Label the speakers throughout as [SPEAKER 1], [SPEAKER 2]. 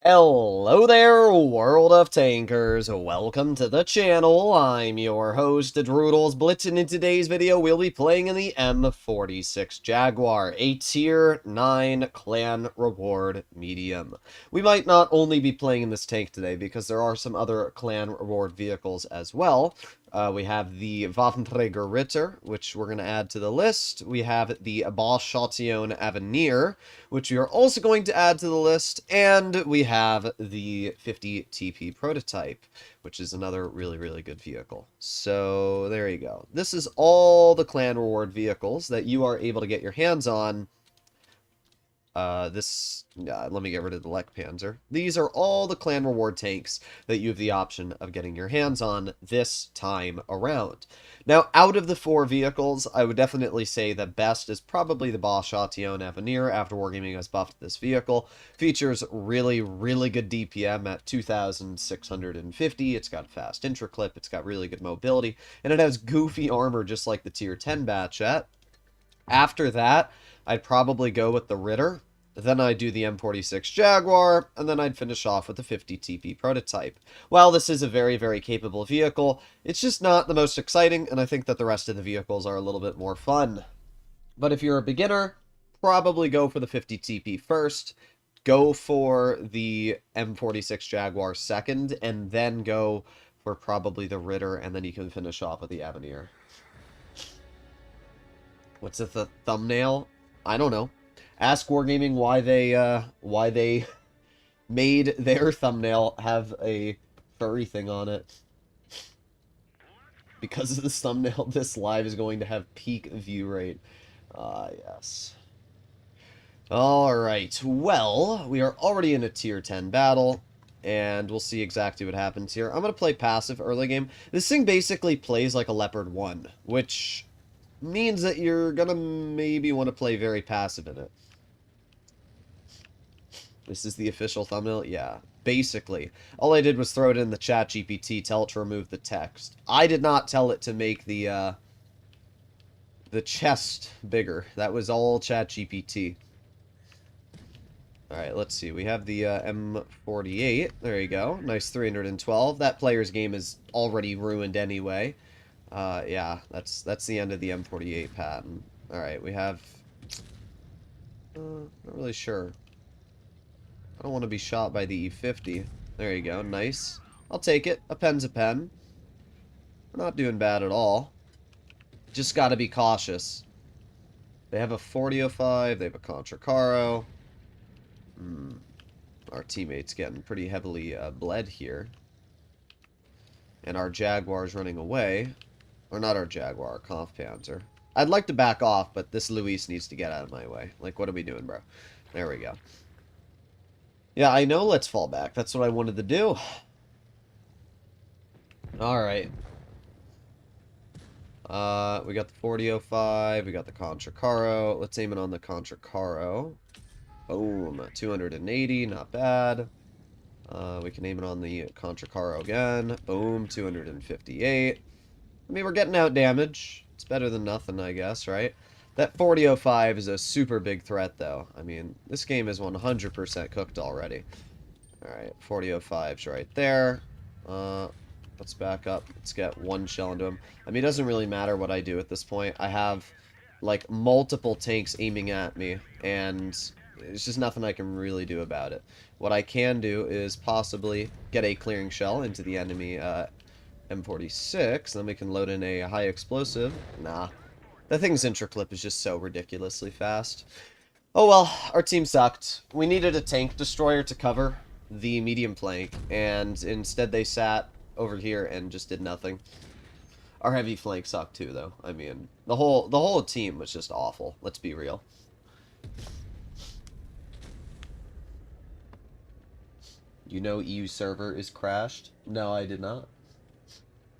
[SPEAKER 1] Hello there, world of tankers. Welcome to the channel. I'm your host, Droodles Blitz, and in today's video, we'll be playing in the M46 Jaguar, a Tier 9 clan reward medium. We might not only be playing in this tank today, because there are some other clan reward vehicles as well. We have the Waffenträger Ritter, which we're going to add to the list. We have the Bauchation Avenir, which we are also going to add to the list. And we have the 50 TP Prototype, which is another really good vehicle. So there you go. This is all the clan reward vehicles that you are able to get your hands on. Let me get rid of the Lek Panzer. These are all the clan reward tanks that you have the option of getting your hands on this time around. Now, out of the four vehicles, I would definitely say the best is probably the Bauchation Avenir after Wargaming has buffed this vehicle. Features really good DPM at 2,650. It's got fast intraclip, it's got really good mobility, and it has goofy armor just like the Tier 10 Batchet. After that, I'd probably go with the Ritter. Then I'd do the M46 Jaguar, and then I'd finish off with the 50 TP Prototype. While this is a very capable vehicle, it's just not the most exciting, and I think that the rest of the vehicles are a little bit more fun. But if you're a beginner, probably go for the 50 TP first, go for the M46 Jaguar second, and then go for probably the Ritter, and then you can finish off with the Avenir. What's it, the thumbnail? I don't know. Ask Wargaming why they made their thumbnail have a furry thing on it. Because of this thumbnail, this live is going to have peak view rate. Yes. Alright, well, we are already in a tier 10 battle, and we'll see exactly what happens here. I'm going to play passive early game. This thing basically plays like a Leopard 1, which means that you're going to maybe want to play very passive in it. This is the official thumbnail? Yeah, basically. All I did was throw it in the chat GPT, tell it to remove the text. I did not tell it to make the chest bigger. That was all chat GPT. Alright, let's see. We have the M48. There you go. Nice 312. That player's game is already ruined anyway. Yeah, that's the end of the M48 patent. Alright, we have... not really sure. I don't want to be shot by the E50. There you go, nice. I'll take it. A pen's a pen. We're not doing bad at all. Just gotta be cautious. They have a 4005, they have a Contracaro. Our teammate's getting pretty heavily bled here. And our Jaguar's running away. Or not our Jaguar, our Kampfpanzer. I'd like to back off, but this Luis needs to get out of my way. Like, what are we doing, bro? There we go. Yeah, I know, let's fall back. That's what I wanted to do. Alright. We got the 4005, we got the Contracaro. Let's aim it on the Contracaro. Boom, 280, not bad. We can aim it on the Contracaro again. Boom, 258. I mean, we're getting out damage. It's better than nothing, I guess, right? That 4005 is a super big threat, though. I mean, this game is 100% cooked already. Alright, 4005's right there. Let's back up. Let's get one shell into him. I mean, it doesn't really matter what I do at this point. I have, like, multiple tanks aiming at me, and there's just nothing I can really do about it. What I can do is possibly get a clearing shell into the enemy M46, then we can load in a high explosive. Nah. That thing's intraclip is just so ridiculously fast. Oh well, our team sucked. We needed a tank destroyer to cover the medium flank, and instead they sat over here and just did nothing. Our heavy flank sucked too, though. I mean, the whole team was just awful. Let's be real. You know EU server is crashed? No, I did not.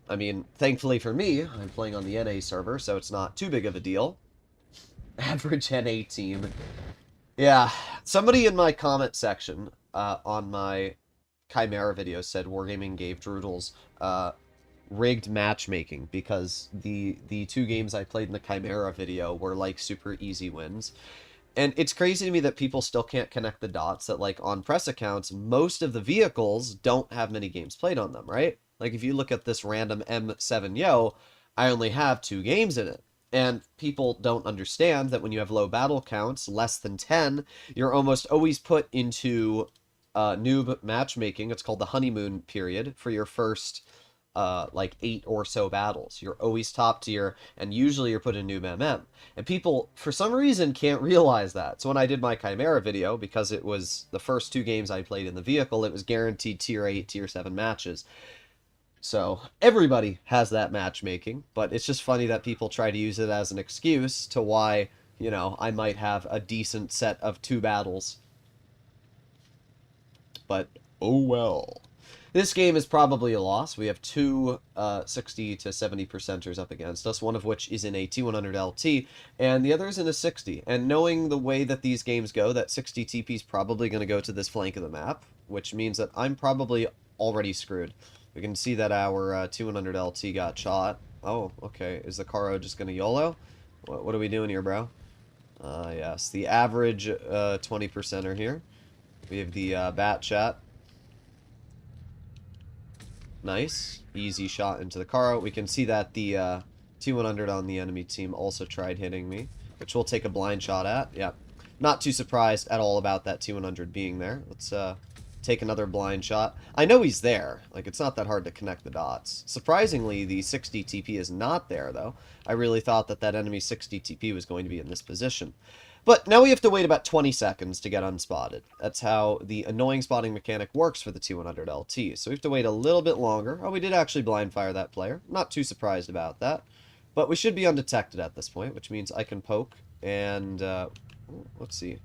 [SPEAKER 1] I mean, thankfully for me, I'm playing on the NA server, so it's not too big of a deal. Average NA team. Yeah, somebody in my comment section on my Chimera video said Wargaming gave Droodles rigged matchmaking because the two games I played in the Chimera video were like super easy wins. And it's crazy to me that people still can't connect the dots that, like, on press accounts, most of the vehicles don't have many games played on them, right? Like, if you look at this random M7 Yo, I only have 2 games in it. And people don't understand that when you have low battle counts, less than 10, you're almost always put into noob matchmaking. It's called the honeymoon period for your first like 8 or so battles. You're always top tier, and usually you're put in noob MM. And people, for some reason, can't realize that. So when I did my Chimera video, because it was the first 2 games I played in the vehicle, it was guaranteed tier 8, tier 7 matches. So everybody has that matchmaking, but it's just funny that people try to use it as an excuse to why, you know, I might have a decent set of 2 battles. But, oh well. This game is probably a loss. We have 2 60 to 70 percenters up against us, one of which is in a T100 LT, and the other is in a 60. And knowing the way that these games go, that 60 TP is probably going to go to this flank of the map, which means that I'm probably already screwed. We can see that our T100 LT got shot. Oh, okay. Is the Caro just going to YOLO? What are we doing here, bro? Yes, the average 20%er here. We have the bat chat. Nice. Easy shot into the Caro. We can see that the T100 on the enemy team also tried hitting me, which we'll take a blind shot at. Yep. Not too surprised at all about that T100 being there. Let's take another blind shot. I know he's there. Like, it's not that hard to connect the dots. Surprisingly, the 60 TP is not there, though. I really thought that that enemy 60 TP was going to be in this position. But now we have to wait about 20 seconds to get unspotted. That's how the annoying spotting mechanic works for the T100 LT. So we have to wait a little bit longer. Oh, we did actually blind fire that player. Not too surprised about that. But we should be undetected at this point, which means I can poke. And, let's see.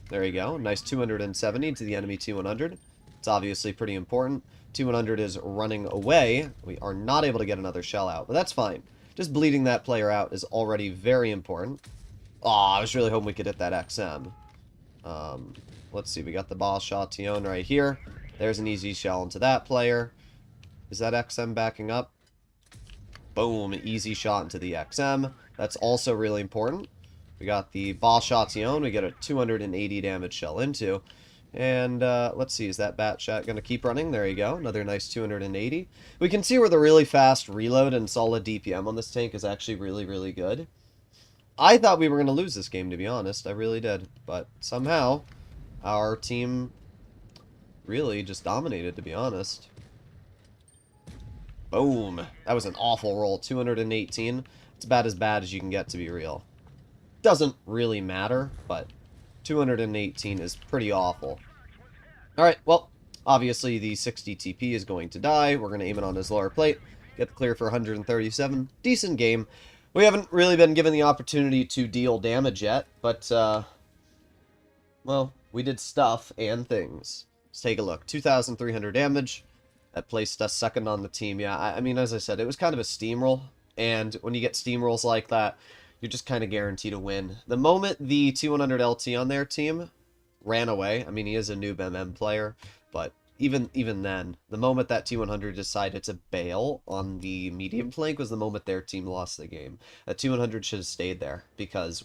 [SPEAKER 1] There you go. Nice 270 to the enemy T100. It's obviously pretty important. T100 is running away. We are not able to get another shell out, but that's fine. Just bleeding that player out is already very important. Aw, I was really hoping we could hit that XM. Let's see, we got the ball shot Tion right here. There's an easy shell into that player. Is that XM backing up? Boom, easy shot into the XM. That's also really important. We got the ball shot Tion. We get a 280 damage shell into. And let's see, is that bat shot going to keep running? There you go, another nice 280. We can see where the really fast reload and solid DPM on this tank is actually really, really good. I thought we were going to lose this game, to be honest. I really did. But somehow, our team really just dominated, to be honest. Boom. That was an awful roll. 218. It's about as bad as you can get, to be real. Doesn't really matter, but 218 is pretty awful. Alright, well, obviously the 60 TP is going to die. We're going to aim it on his lower plate. Get the clear for 137. Decent game. We haven't really been given the opportunity to deal damage yet, but, well, we did stuff and things. Let's take a look. 2,300 damage. That placed us second on the team. Yeah, I mean, as I said, it was kind of a steamroll, and when you get steamrolls like that, you're just kind of guaranteed to win. The moment the T100 LT on their team ran away, I mean, he is a noob MM player, but even then, the moment that T100 decided to bail on the medium flank was the moment their team lost the game. That T100 should have stayed there, because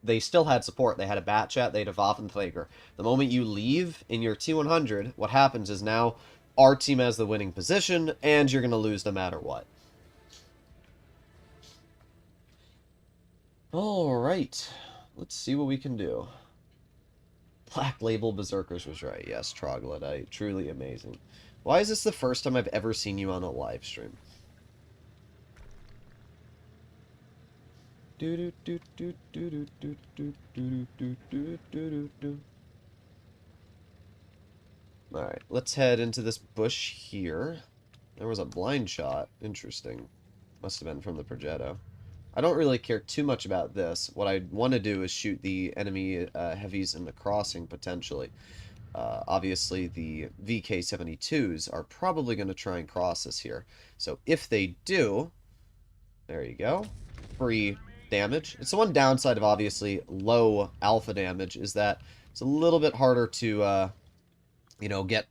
[SPEAKER 1] they still had support. They had a bat chat, they had a Waffenflager. The moment you leave in your T100, what happens is now our team has the winning position, and you're going to lose no matter what. Alright, let's see what we can do. Black Label Berserkers was right. Yes, Troglodyte. Truly amazing. Why is this the first time I've ever seen you on a live stream? Alright, let's head into this bush here. There was a blind shot. Interesting. Must have been from the Progetto. I don't really care too much about this. What I want to do is shoot the enemy heavies in the crossing, potentially. Obviously, the VK-72s are probably going to try and cross us here. So if they do, there you go. Free damage. It's the one downside of, obviously, low alpha damage, is that it's a little bit harder to, you know, get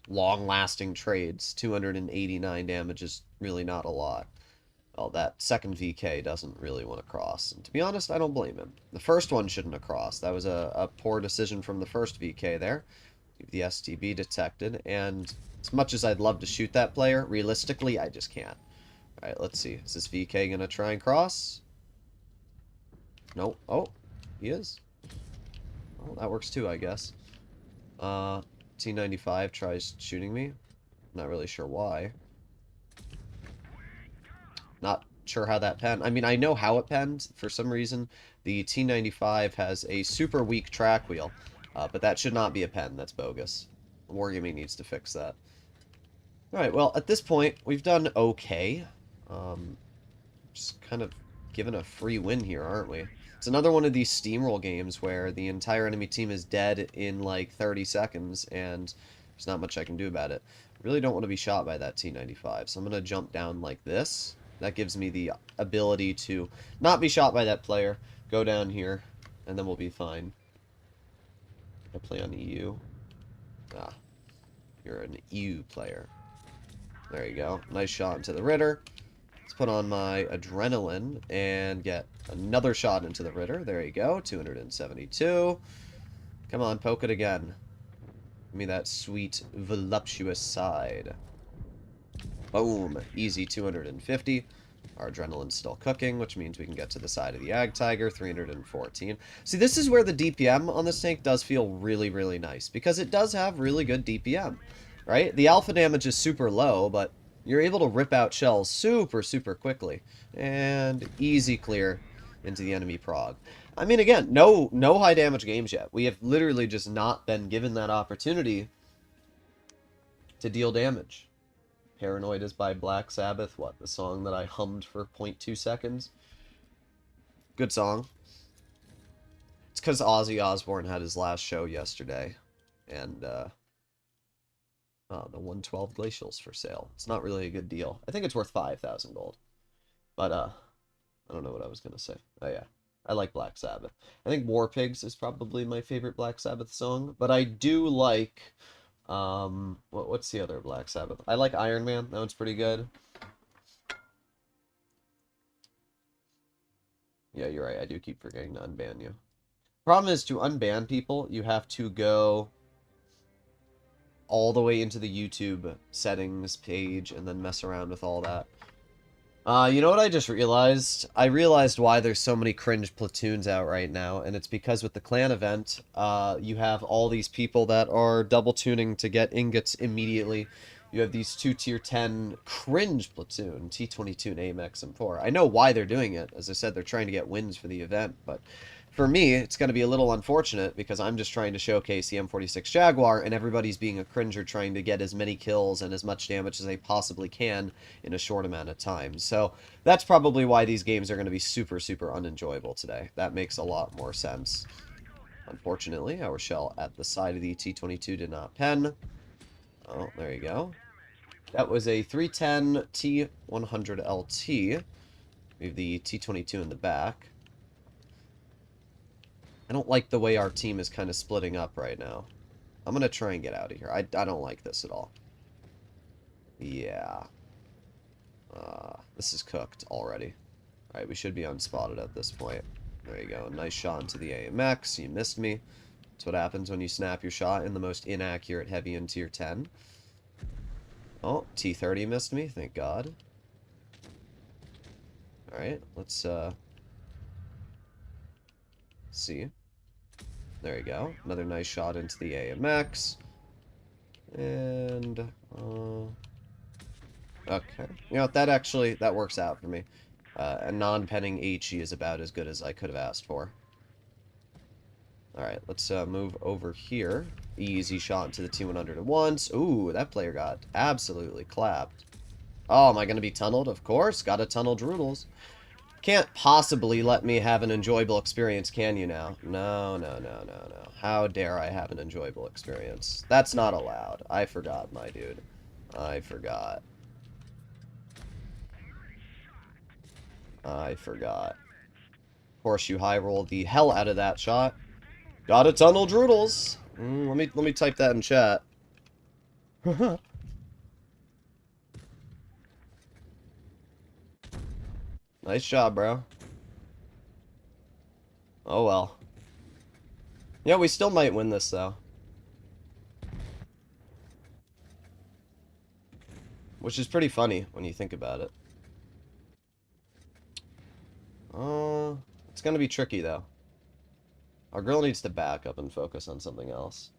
[SPEAKER 1] long-lasting trades. 289 damage is really not a lot. Well, that second VK doesn't really want to cross. And to be honest, I don't blame him. The first one shouldn't have crossed. That was a poor decision from the first VK there. The STB detected, and as much as I'd love to shoot that player, realistically, I just can't. Alright, let's see. Is this VK going to try and cross? Nope. Oh, he is. Well, that works too, I guess. T95 tries shooting me. Not really sure why. Not sure how that penned. I mean, I know how it penned. For some reason, the T95 has a super weak track wheel. But that should not be a pen. That's bogus. Wargaming needs to fix that. Alright, well, at this point, we've done okay. Just kind of given a free win here, aren't we? It's another one of these steamroll games where the entire enemy team is dead in like 30 seconds, and there's not much I can do about it. I really don't want to be shot by that T95, so I'm going to jump down like this. That gives me the ability to not be shot by that player, go down here, and then we'll be fine. I play on EU. Ah, you're an EU player. There you go. Nice shot into the Ritter. Let's put on my adrenaline and get another shot into the Ritter. There you go. 272. Come on, poke it again. Give me that sweet, voluptuous side. Boom. Easy 250. Our adrenaline's still cooking, which means we can get to the side of the Ag Tiger, 314. See, this is where the DPM on this tank does feel really, really nice, because it does have really good DPM, right? The alpha damage is super low, but you're able to rip out shells super, super quickly, and easy clear into the enemy prog. I mean, again, no high damage games yet. We have literally just not been given that opportunity to deal damage. Paranoid is by Black Sabbath. What, the song that I hummed for 0.2 seconds? Good song. It's because Ozzy Osbourne had his last show yesterday. And, the 112 Glacial's for sale. It's not really a good deal. I think it's worth 5,000 gold. But, I don't know what I was going to say. Oh, yeah. I like Black Sabbath. I think War Pigs is probably my favorite Black Sabbath song. But I do like... what's the other Black Sabbath? I like Iron Man. That one's pretty good. Yeah, you're right. I do keep forgetting to unban you. Problem is, to unban people, you have to go all the way into the YouTube settings page and then mess around with all that. You know what I just realized? I realized why there's so many cringe platoons out right now, and it's because with the clan event, you have all these people that are double tuning to get ingots immediately. You have these two tier 10 cringe platoon, T22 and AMX M4. I know why they're doing it. As I said, they're trying to get wins for the event, but for me, it's going to be a little unfortunate because I'm just trying to showcase the M46 Jaguar, and everybody's being a cringer trying to get as many kills and as much damage as they possibly can in a short amount of time. So that's probably why these games are going to be super, super unenjoyable today. That makes a lot more sense. Unfortunately, our shell at the side of the T22 did not pen. Oh, there you go. That was a 310 T100LT. We have the T22 in the back. I don't like the way our team is kind of splitting up right now. I'm going to try and get out of here. I don't like this at all. Yeah. This is cooked already. Alright, we should be unspotted at this point. There you go. Nice shot into the AMX. You missed me. That's what happens when you snap your shot in the most inaccurate heavy in tier 10. Oh, T30 missed me. Thank God. Alright, let's, see. There you go. Another nice shot into the AMX. And, okay. You know, that works out for me. A non-penning HE is about as good as I could have asked for. Alright, let's move over here. Easy shot into the T100 at once. Ooh, that player got absolutely clapped. Oh, am I going to be tunneled? Of course. Got to tunnel Droodles. Can't possibly let me have an enjoyable experience, can you now? No, no, no, no, no. How dare I have an enjoyable experience? That's not allowed. I forgot, my dude. I forgot. I forgot. Of course, you high roll the hell out of that shot. Gotta tunnel Droodles. Let me type that in chat. Nice job, bro. Oh well. Yeah, we still might win this, though. Which is pretty funny when you think about it. It's gonna be tricky, though. Our girl needs to back up and focus on something else.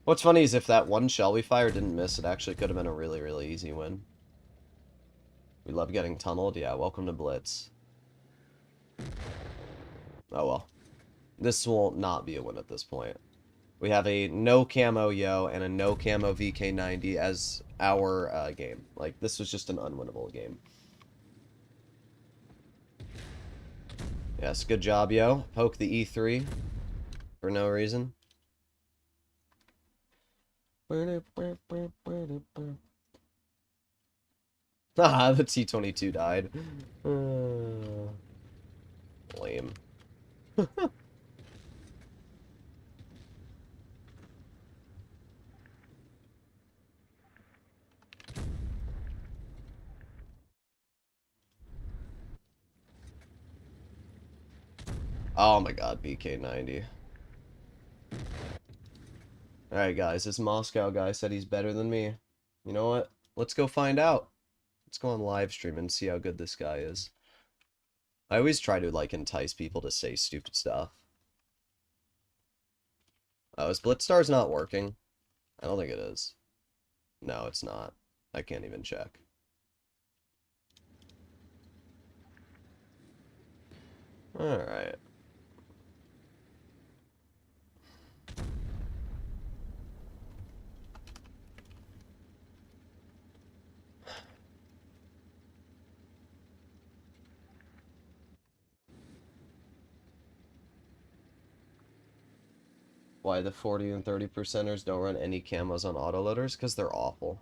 [SPEAKER 1] What's funny is if that one shell we fired didn't miss, it actually could have been a really, really easy win. We love getting tunneled. Yeah, welcome to Blitz. Oh well. This will not be a win at this point. We have a no camo Yo and a no camo VK90 as our game. Like, this was just an unwinnable game. Yes, good job, Yo. Poke the E3 for no reason. Ah, the T-22 died. Lame. Oh my god, BK90. Alright guys, this Moscow guy said he's better than me. You know what? Let's go find out. Let's go on live stream and see how good this guy is. I always try to, like, entice people to say stupid stuff. Oh, is Blitzstar's not working? I don't think it is. No, it's not. I can't even check. Alright. Why the 40 and 30%ers don't run any camos on autoloaders? Because they're awful.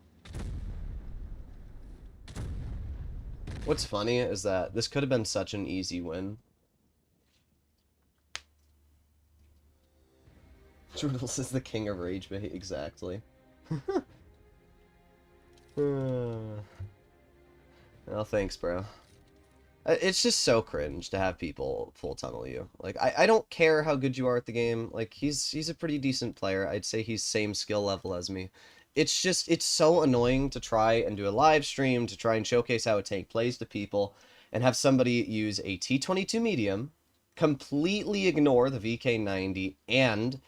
[SPEAKER 1] What's funny is that this could have been such an easy win. Droodles is the king of rage bait, exactly. Well, thanks, bro. It's just so cringe to have people full tunnel you. Like, I don't care how good you are at the game. Like, he's a pretty decent player. I'd say he's same skill level as me. It's just, it's so annoying to try and do a live stream, to try and showcase how a tank plays to people, and have somebody use a T-22 medium, completely ignore the VK90 and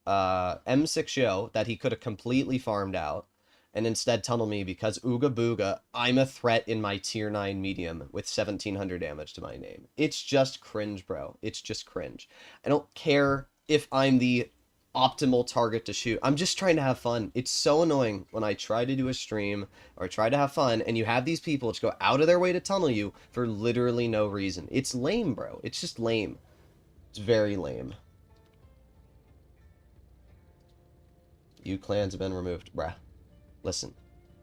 [SPEAKER 1] M46 Yo that he could have completely farmed out, and instead tunnel me because ooga booga, I'm a threat in my tier 9 medium with 1700 damage to my name. It's just cringe, bro. It's just cringe. I don't care if I'm the optimal target to shoot. I'm just trying to have fun. It's so annoying when I try to do a stream or try to have fun and you have these people which go out of their way to tunnel you for literally no reason. It's lame, bro. It's just lame. It's very lame. You clans have been removed. Bruh. Listen.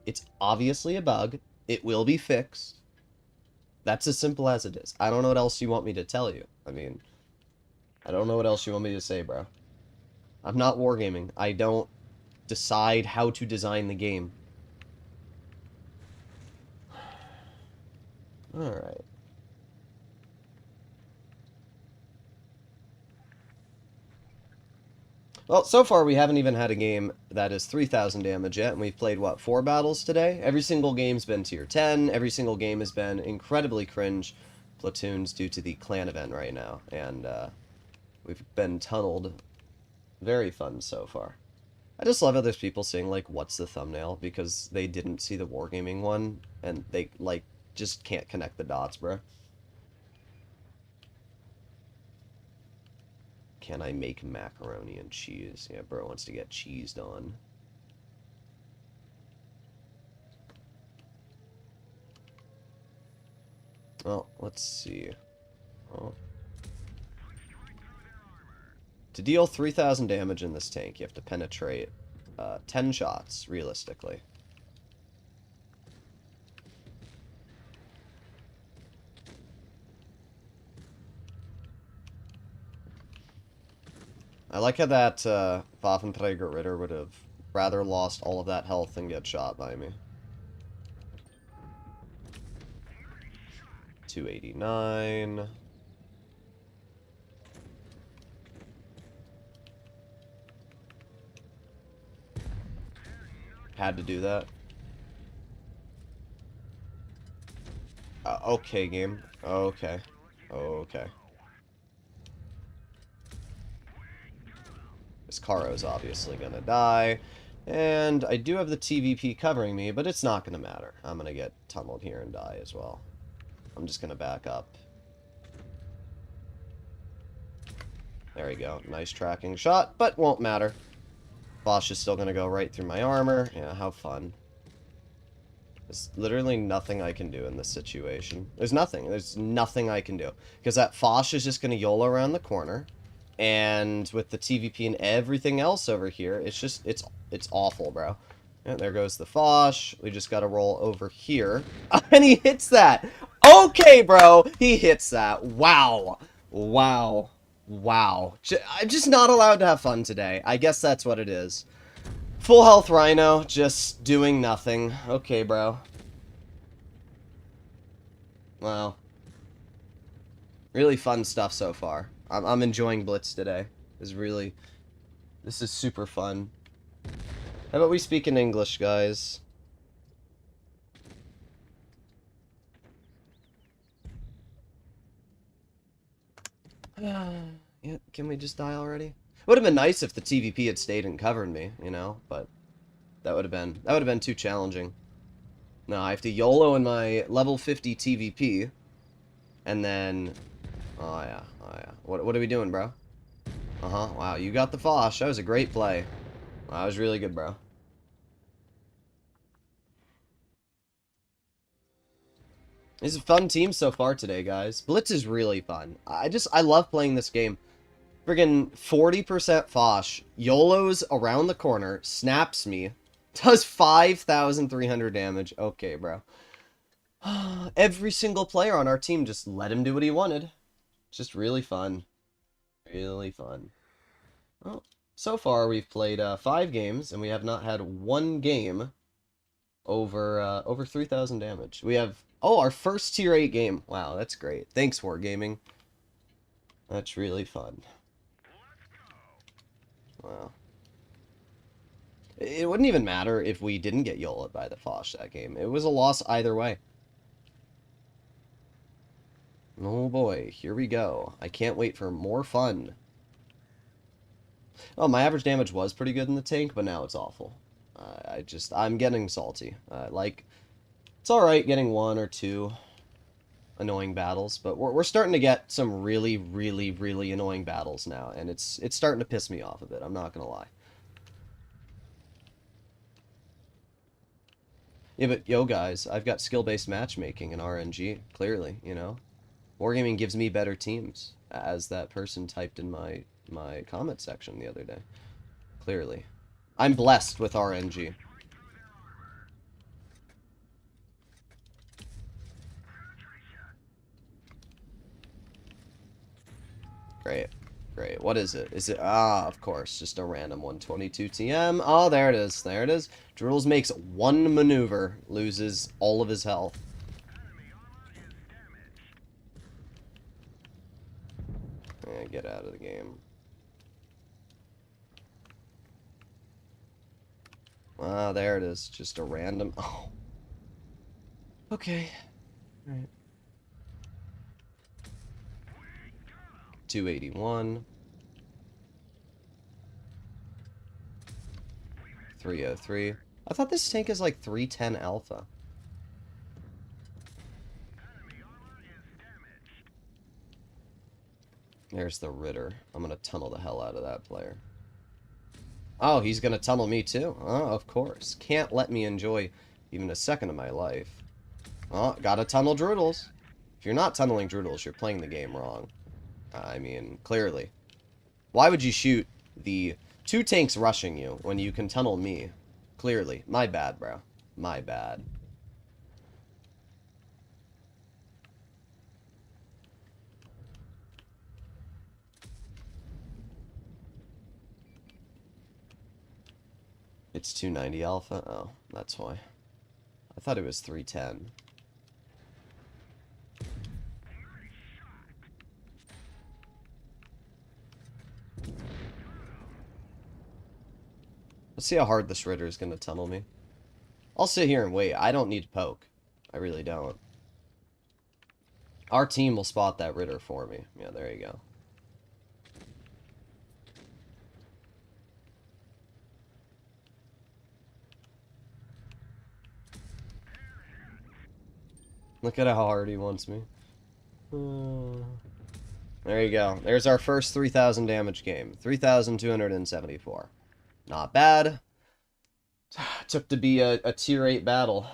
[SPEAKER 1] It's obviously a bug. It will be fixed. That's as simple as it is. I don't know what else you want me to tell you. I mean, I don't know what else you want me to say, bro. I'm not wargaming. I don't decide how to design the game. Alright. Well, so far we haven't even had a game that is 3,000 damage yet, and we've played, what, 4 battles today? Every single game's been tier 10, every single game has been incredibly cringe platoons due to the clan event right now, and we've been tunneled. Very fun so far. I just love how there's people saying, like, what's the thumbnail, because they didn't see the Wargaming one, and they, like, just can't connect the dots, bro. Can I make macaroni and cheese? Yeah, bro wants to get cheesed on. Well, let's see. Oh. To deal 3,000 damage in this tank, you have to penetrate 10 shots, realistically. I like how that Waffenträger Ritter would have rather lost all of that health than get shot by me. 289. Had to do that. Okay, game. Okay. Okay. This Caro's obviously gonna die. And I do have the TVP covering me, but it's not gonna matter. I'm gonna get tunneled here and die as well. I'm just gonna back up. There we go. Nice tracking shot, but won't matter. Bosch is still gonna go right through my armor. Yeah, how fun. There's literally nothing I can do in this situation. There's nothing. There's nothing I can do. Because that Foch is just going to YOLO around the corner. And with the TVP and everything else over here, it's just, it's awful, bro. And there goes the Foch. We just got to roll over here. And he hits that. Okay, bro. He hits that. Wow. Wow. Wow. I'm just not allowed to have fun today. I guess that's what it is. Full health Rhino, just doing nothing. Okay, bro. Wow. Really fun stuff so far. I'm enjoying Blitz today. This is super fun. How about we speak in English, guys? Yeah, can we just die already? Would have been nice if the TVP had stayed and covered me, you know, but that would have been too challenging. No, I have to YOLO in my level 50 TVP, and then, oh yeah. What are we doing, bro? Wow, you got the Foch. That was a great play. Wow, that was really good, bro. It's a fun team so far today, guys. Blitz is really fun. I love playing this game. Friggin' 40% Foch, YOLOs around the corner, snaps me, does 5,300 damage. Okay, bro. Every single player on our team just let him do what he wanted. Just really fun. Really fun. Well, so far we've played 5 games, and we have not had one game over 3,000 damage. We have... Oh, our first tier 8 game. Wow, that's great. Thanks, Wargaming. That's really fun. Wow. It wouldn't even matter if we didn't get YOLO'd by the Foch that game. It was a loss either way. Oh boy, here we go. I can't wait for more fun. Oh, my average damage was pretty good in the tank, but now it's awful. I'm getting salty. It's alright getting 1 or 2 annoying battles, but we're starting to get some really, really, really annoying battles now, and it's starting to piss me off a bit, I'm not gonna lie. Yeah, but yo guys, I've got skill-based matchmaking in RNG, clearly, you know? Wargaming gives me better teams, as that person typed in my comment section the other day. Clearly. I'm blessed with RNG. Great. Great. What is it? Is it... Ah, of course. Just a random 122 TM. Oh, there it is. There it is. Droodles makes one maneuver. Loses all of his health. Yeah, get out of the game. Ah, there it is. Just a random... Oh. Okay. Alright. 281. 303. I thought this tank is like 310 alpha. There's the Ritter. I'm gonna tunnel the hell out of that player. Oh, he's gonna tunnel me too? Oh, of course. Can't let me enjoy even a second of my life. Oh, gotta tunnel Droodles. If you're not tunneling Droodles, you're playing the game wrong. I mean, clearly. Why would you shoot the 2 tanks rushing you when you can tunnel me? Clearly. My bad, bro. My bad. It's 290 alpha? Oh, that's why. I thought it was 310. Let's see how hard this Ritter is going to tunnel me. I'll sit here and wait. I don't need to poke. I really don't. Our team will spot that Ritter for me. Yeah, there you go. Look at how hard he wants me. There you go. There's our first 3,000 damage game. 3,274. Not bad. Took to be a tier 8 battle.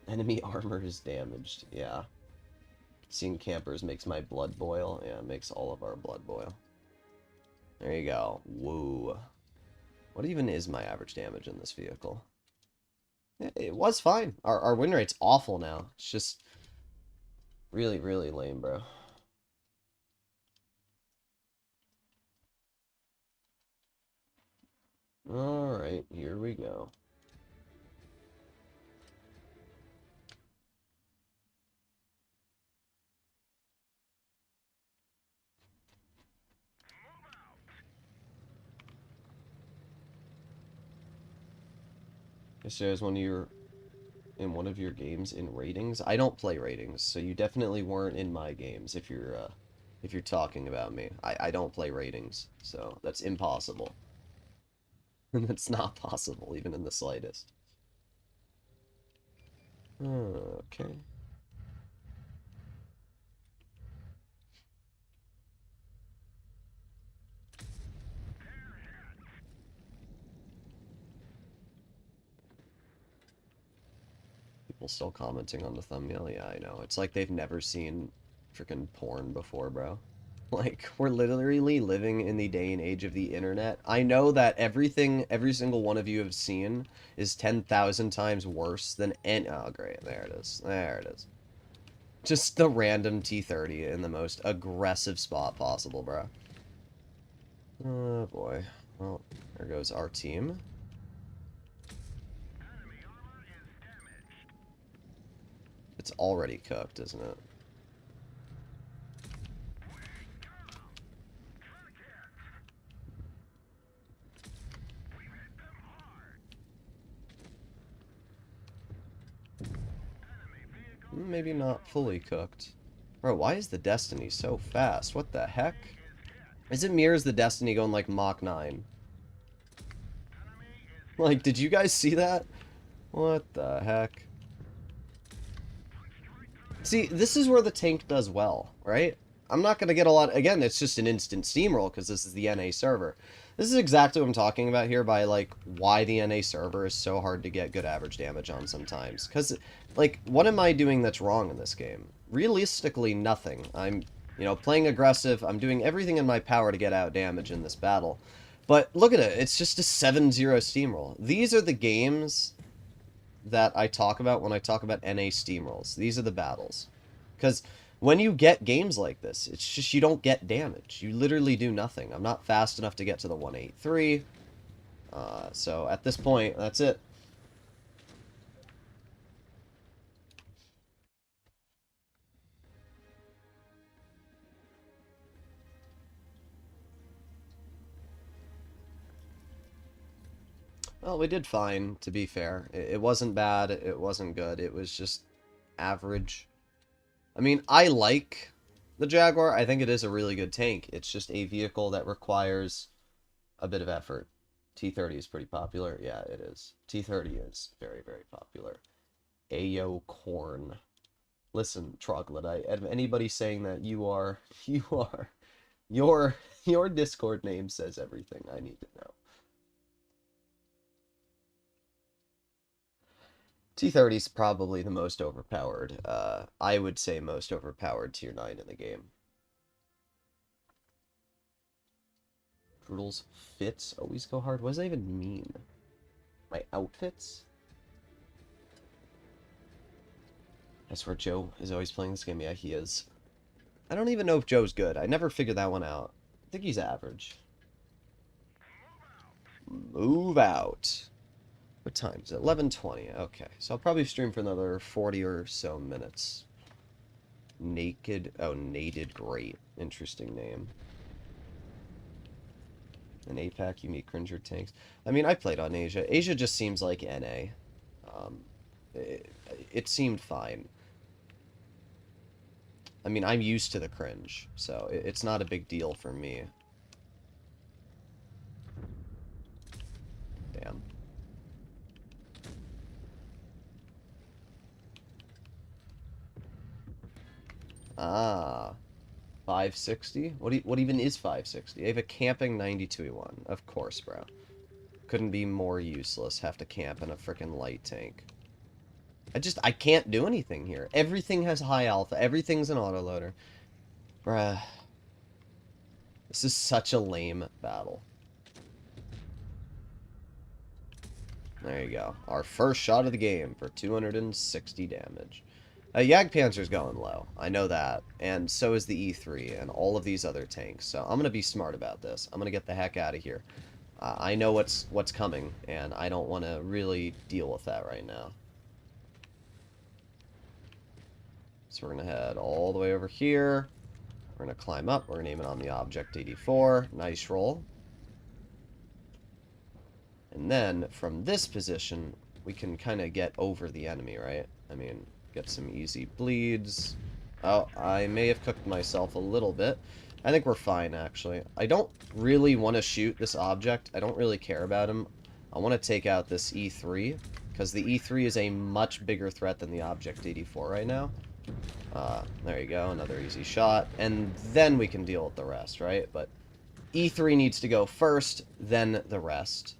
[SPEAKER 1] Enemy armor is damaged. Yeah. Seeing campers makes my blood boil. Yeah, it makes all of our blood boil. There you go. Woo. What even is my average damage in this vehicle? It was fine. Our win rate's awful now. It's just really, really lame, bro. Alright, here we go. It says when you're in one of your games in ratings. I don't play ratings, so you definitely weren't in my games if you're talking about me. I don't play ratings, so that's impossible. That's not possible, even in the slightest. Okay. People still commenting on the thumbnail? Yeah, I know. It's like they've never seen freaking porn before, bro. Like, we're literally living in the day and age of the internet. I know that everything, every single one of you have seen is 10,000 times worse than any... Oh, great. There it is. There it is. Just the random T-30 in the most aggressive spot possible, bro. Oh, boy. Well, there goes our team. It's already cooked, isn't it? Maybe not fully cooked. Bro, why is the Destiny so fast? What the heck? Is it mirrors the Destiny going like Mach 9? Like, did you guys see that? What the heck? See, this is where the tank does well, right? I'm not going to get a lot... Again, it's just an instant steamroll because this is the NA server. This is exactly what I'm talking about here by, like, why the NA server is so hard to get good average damage on sometimes. Because, like, what am I doing that's wrong in this game? Realistically, nothing. I'm, you know, playing aggressive. I'm doing everything in my power to get out damage in this battle. But look at it. It's just a 7-0 steamroll. These are the games that I talk about when I talk about NA steamrolls. These are the battles. Because when you get games like this, it's just you don't get damage. You literally do nothing. I'm not fast enough to get to the 183. So at this point, that's it. Well, we did fine, to be fair. It wasn't bad, it wasn't good, it was just average. I mean, I like the Jaguar. I think it is a really good tank. It's just a vehicle that requires a bit of effort. T-30 is pretty popular. Yeah, it is. T-30 is very, very popular. Ayo Corn. Listen, Troglodyte, anybody saying that your Discord name says everything I need to know. T-30 is probably the most overpowered. I would say most overpowered tier 9 in the game. Droodles fits always go hard. What does that even mean? My outfits? I swear Joe is always playing this game. Yeah, he is. I don't even know if Joe's good. I never figured that one out. I think he's average. Move out. What time is it? 11:20. Okay, so I'll probably stream for another 40 or so minutes. Naked. Oh, Nated Great. Interesting name. In APAC, you meet cringer tanks. I mean, I played on Asia. Asia just seems like NA. It, it seemed fine. I mean, I'm used to the cringe, so it's not a big deal for me. Damn. Ah. 560? What even is 560? I have a camping 92E1. Of course, bro. Couldn't be more useless. Have to camp in a freaking light tank. I can't do anything here. Everything has high alpha. Everything's an autoloader. Bruh. This is such a lame battle. There you go. Our first shot of the game for 260 damage. Jagdpanzer's going low. I know that. And so is the E3 and all of these other tanks. So I'm going to be smart about this. I'm going to get the heck out of here. I know what's coming, and I don't want to really deal with that right now. So we're going to head all the way over here. We're going to climb up. We're going to aim it on the Object 84. Nice roll. And then, from this position, we can kind of get over the enemy, right? I mean, get some easy bleeds. Oh, I may have cooked myself a little bit. I think we're fine, actually. I don't really want to shoot this object. I don't really care about him. I want to take out this E3, because the E3 is a much bigger threat than the Object 84 right now. There you go, another easy shot. And then we can deal with the rest, right? But E3 needs to go first, then the rest.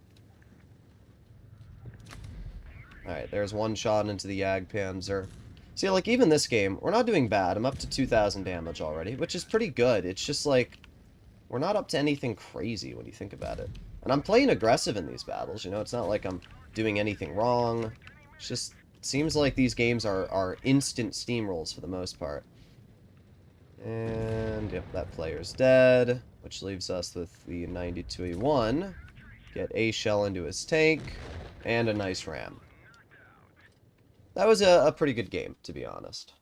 [SPEAKER 1] Alright, there's one shot into the Jagdpanzer. See, like, even this game, we're not doing bad. I'm up to 2,000 damage already, which is pretty good. It's just, like, we're not up to anything crazy when you think about it. And I'm playing aggressive in these battles, you know? It's not like I'm doing anything wrong. It's just, it seems like these games are instant steamrolls for the most part. And, yep, that player's dead, which leaves us with the 92E1. Get a shell into his tank, and a nice ram. That was a pretty good game, to be honest.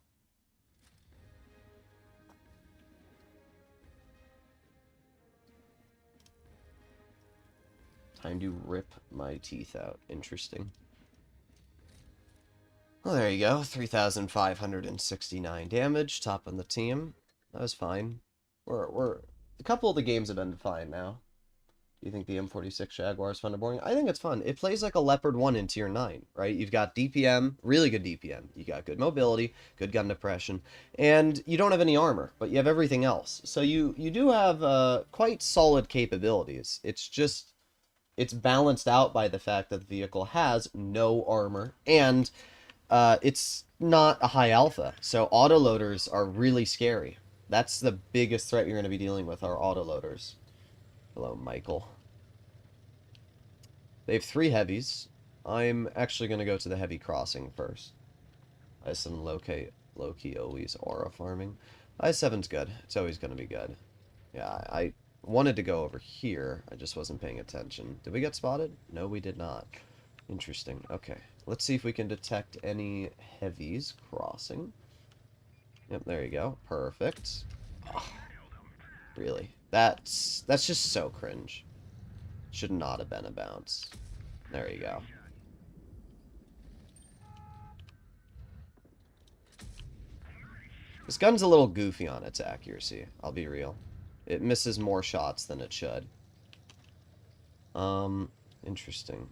[SPEAKER 1] Time to rip my teeth out. Interesting. Well, there you go. 3,569 damage, top on the team. That was fine. A couple of the games have been fine now. Do you think the M46 Jaguar is fun or boring? I think it's fun. It plays like a Leopard 1 in Tier 9, right? You've got DPM, really good DPM. You got good mobility, good gun depression, and you don't have any armor, but you have everything else. So you do have quite solid capabilities. It's just, it's balanced out by the fact that the vehicle has no armor, and it's not a high alpha. So autoloaders are really scary. That's the biggest threat you're going to be dealing with, are autoloaders. Hello, Michael. They have 3 heavies. I'm actually going to go to the heavy crossing first. I have some low-key always aura farming. I7's good. It's always going to be good. Yeah, I wanted to go over here. I just wasn't paying attention. Did we get spotted? No, we did not. Interesting. Okay. Let's see if we can detect any heavies crossing. Yep, there you go. Perfect. Oh, really? That's just so cringe. Should not have been a bounce. There you go. This gun's a little goofy on its accuracy, I'll be real. It misses more shots than it should. Interesting.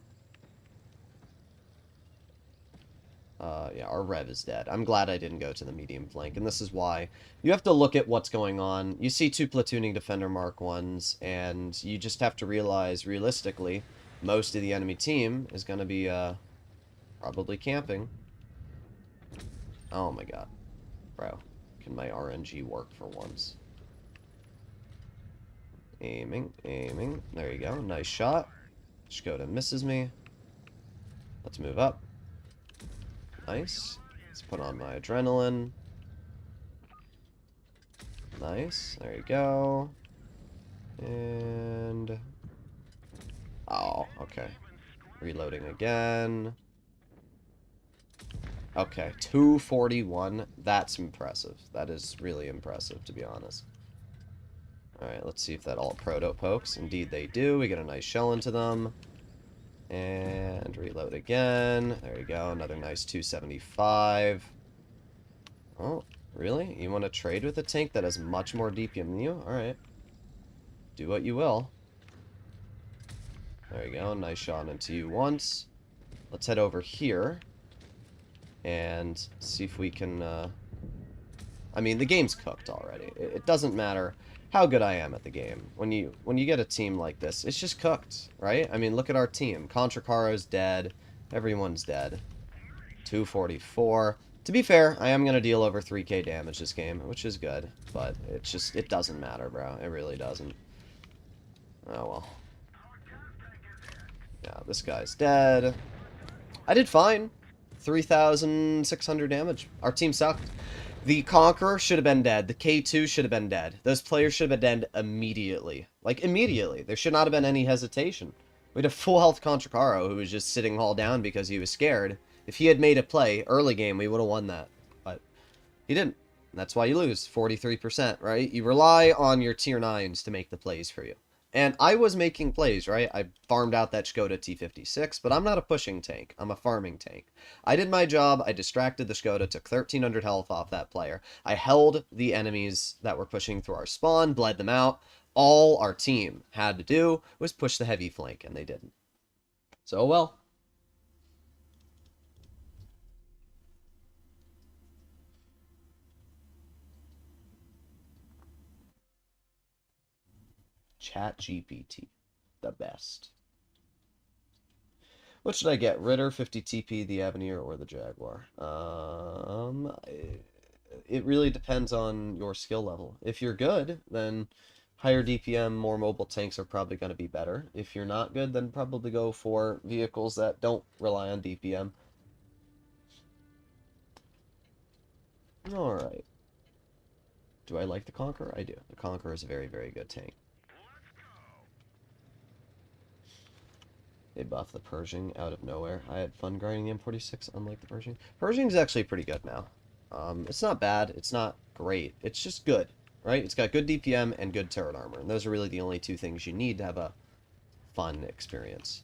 [SPEAKER 1] Yeah, our Rev is dead. I'm glad I didn't go to the medium flank, and this is why. You have to look at what's going on. You see 2 platooning Defender Mark 1s, and you just have to realize, realistically, most of the enemy team is going to be, probably camping. Oh my god. Bro, can my RNG work for once? Aiming, aiming. There you go. Nice shot. Skoda misses me. Let's move up. Nice. Let's put on my adrenaline. Nice. There you go. And... oh, okay. Reloading again. Okay, 241. That's impressive. That is really impressive, to be honest. Alright, let's see if that all proto pokes. Indeed they do. We get a nice shell into them. And reload again. There you go. Another nice 275. Oh, really? You want to trade with a tank that has much more DPM than you? Alright. Do what you will. There you go. Nice shot into you once. Let's head over here. And see if we can... I mean, the game's cooked already. It doesn't matter how good I am at the game. When you get a team like this, it's just cooked, right? I mean, look at our team. Contracaro's dead. Everyone's dead. 244. To be fair, I am going to deal over 3k damage this game, which is good. But it doesn't matter, bro. It really doesn't. Oh, well. Yeah, this guy's dead. I did fine. 3,600 damage. Our team sucked. The Conqueror should have been dead. The K2 should have been dead. Those players should have been dead immediately. Like, immediately. There should not have been any hesitation. We had a full health Contracaro who was just sitting all down because he was scared. If he had made a play early game, we would have won that. But he didn't. That's why you lose 43%, right? You rely on your tier 9s to make the plays for you. And I was making plays, right? I farmed out that Skoda T56, but I'm not a pushing tank. I'm a farming tank. I did my job. I distracted the Skoda, took 1,300 health off that player. I held the enemies that were pushing through our spawn, bled them out. All our team had to do was push the heavy flank, and they didn't. So, well. ChatGPT, the best. What should I get? Ritter, 50 TP, the Avenir, or the Jaguar? It really depends on your skill level. If you're good, then higher DPM, more mobile tanks are probably going to be better. If you're not good, then probably go for vehicles that don't rely on DPM. Alright. Do I like the Conqueror? I do. The Conqueror is a very, very good tank. They buffed the Pershing out of nowhere. I had fun grinding the M46, unlike the Pershing. Pershing's actually pretty good now. It's not bad. It's not great. It's just good, right? It's got good DPM and good turret armor. And those are really the only two things you need to have a fun experience.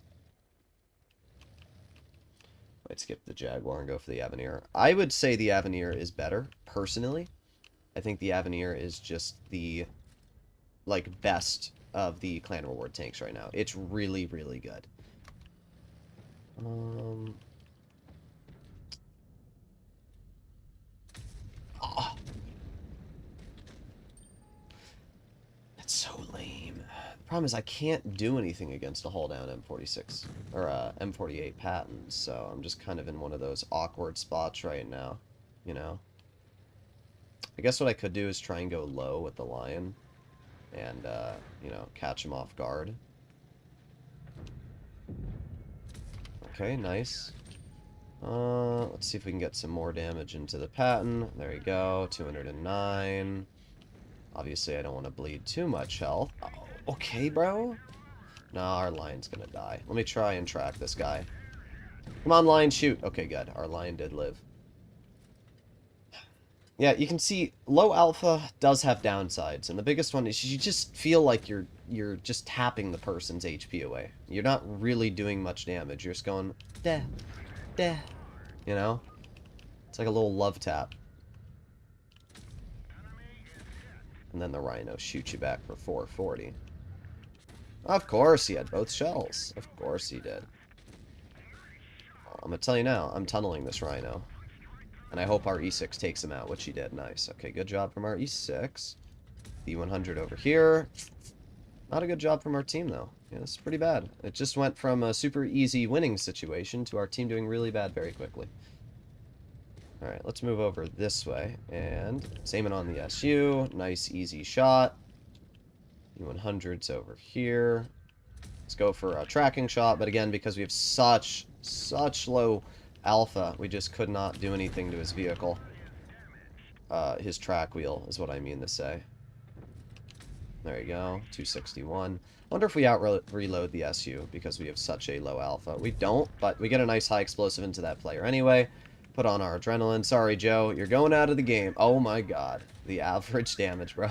[SPEAKER 1] Might skip the Jaguar and go for the Avenir. I would say the Avenir is better, personally. I think the Avenir is just the, like, best of the clan reward tanks right now. It's really, really good. Oh. That's so lame. The problem is I can't do anything against a hull down M46 or M48 patents, so I'm just kind of in one of those awkward spots right now, you know. I guess what I could do is try and go low with the Lion and you know, catch him off guard. Okay, nice. Let's see if we can get some more damage into the patent. There we go, 209. Obviously, I don't want to bleed too much health. Oh, okay, bro. No, our Lion's gonna die. Let me try and track this guy. Come on, Lion, shoot. Okay, good. Our Lion did live. Yeah, you can see low alpha does have downsides, and the biggest one is you just feel like you're just tapping the person's HP away. You're not really doing much damage. You're just going, deh, deh, you know? It's like a little love tap. And then the Rhino shoots you back for 440. Of course he had both shells. Of course he did. I'm gonna tell you now, I'm tunneling this Rhino. And I hope our E6 takes him out, which he did. Nice. Okay, good job from our E6. B100 over here. Not a good job from our team, though. Yeah, this is pretty bad. It just went from a super easy winning situation to our team doing really bad very quickly. Alright, let's move over this way. And aim it on the SU. Nice, easy shot. B100's over here. Let's go for a tracking shot, but again, because we have such low alpha, we just could not do anything to his vehicle. His track wheel is what I mean to say. There you go, 261. Wonder if we reload the SU because we have such a low alpha. We don't, but we get a nice high explosive into that player anyway. Put on our adrenaline. Sorry, Joe, you're going out of the game. Oh my god. The average damage, bro.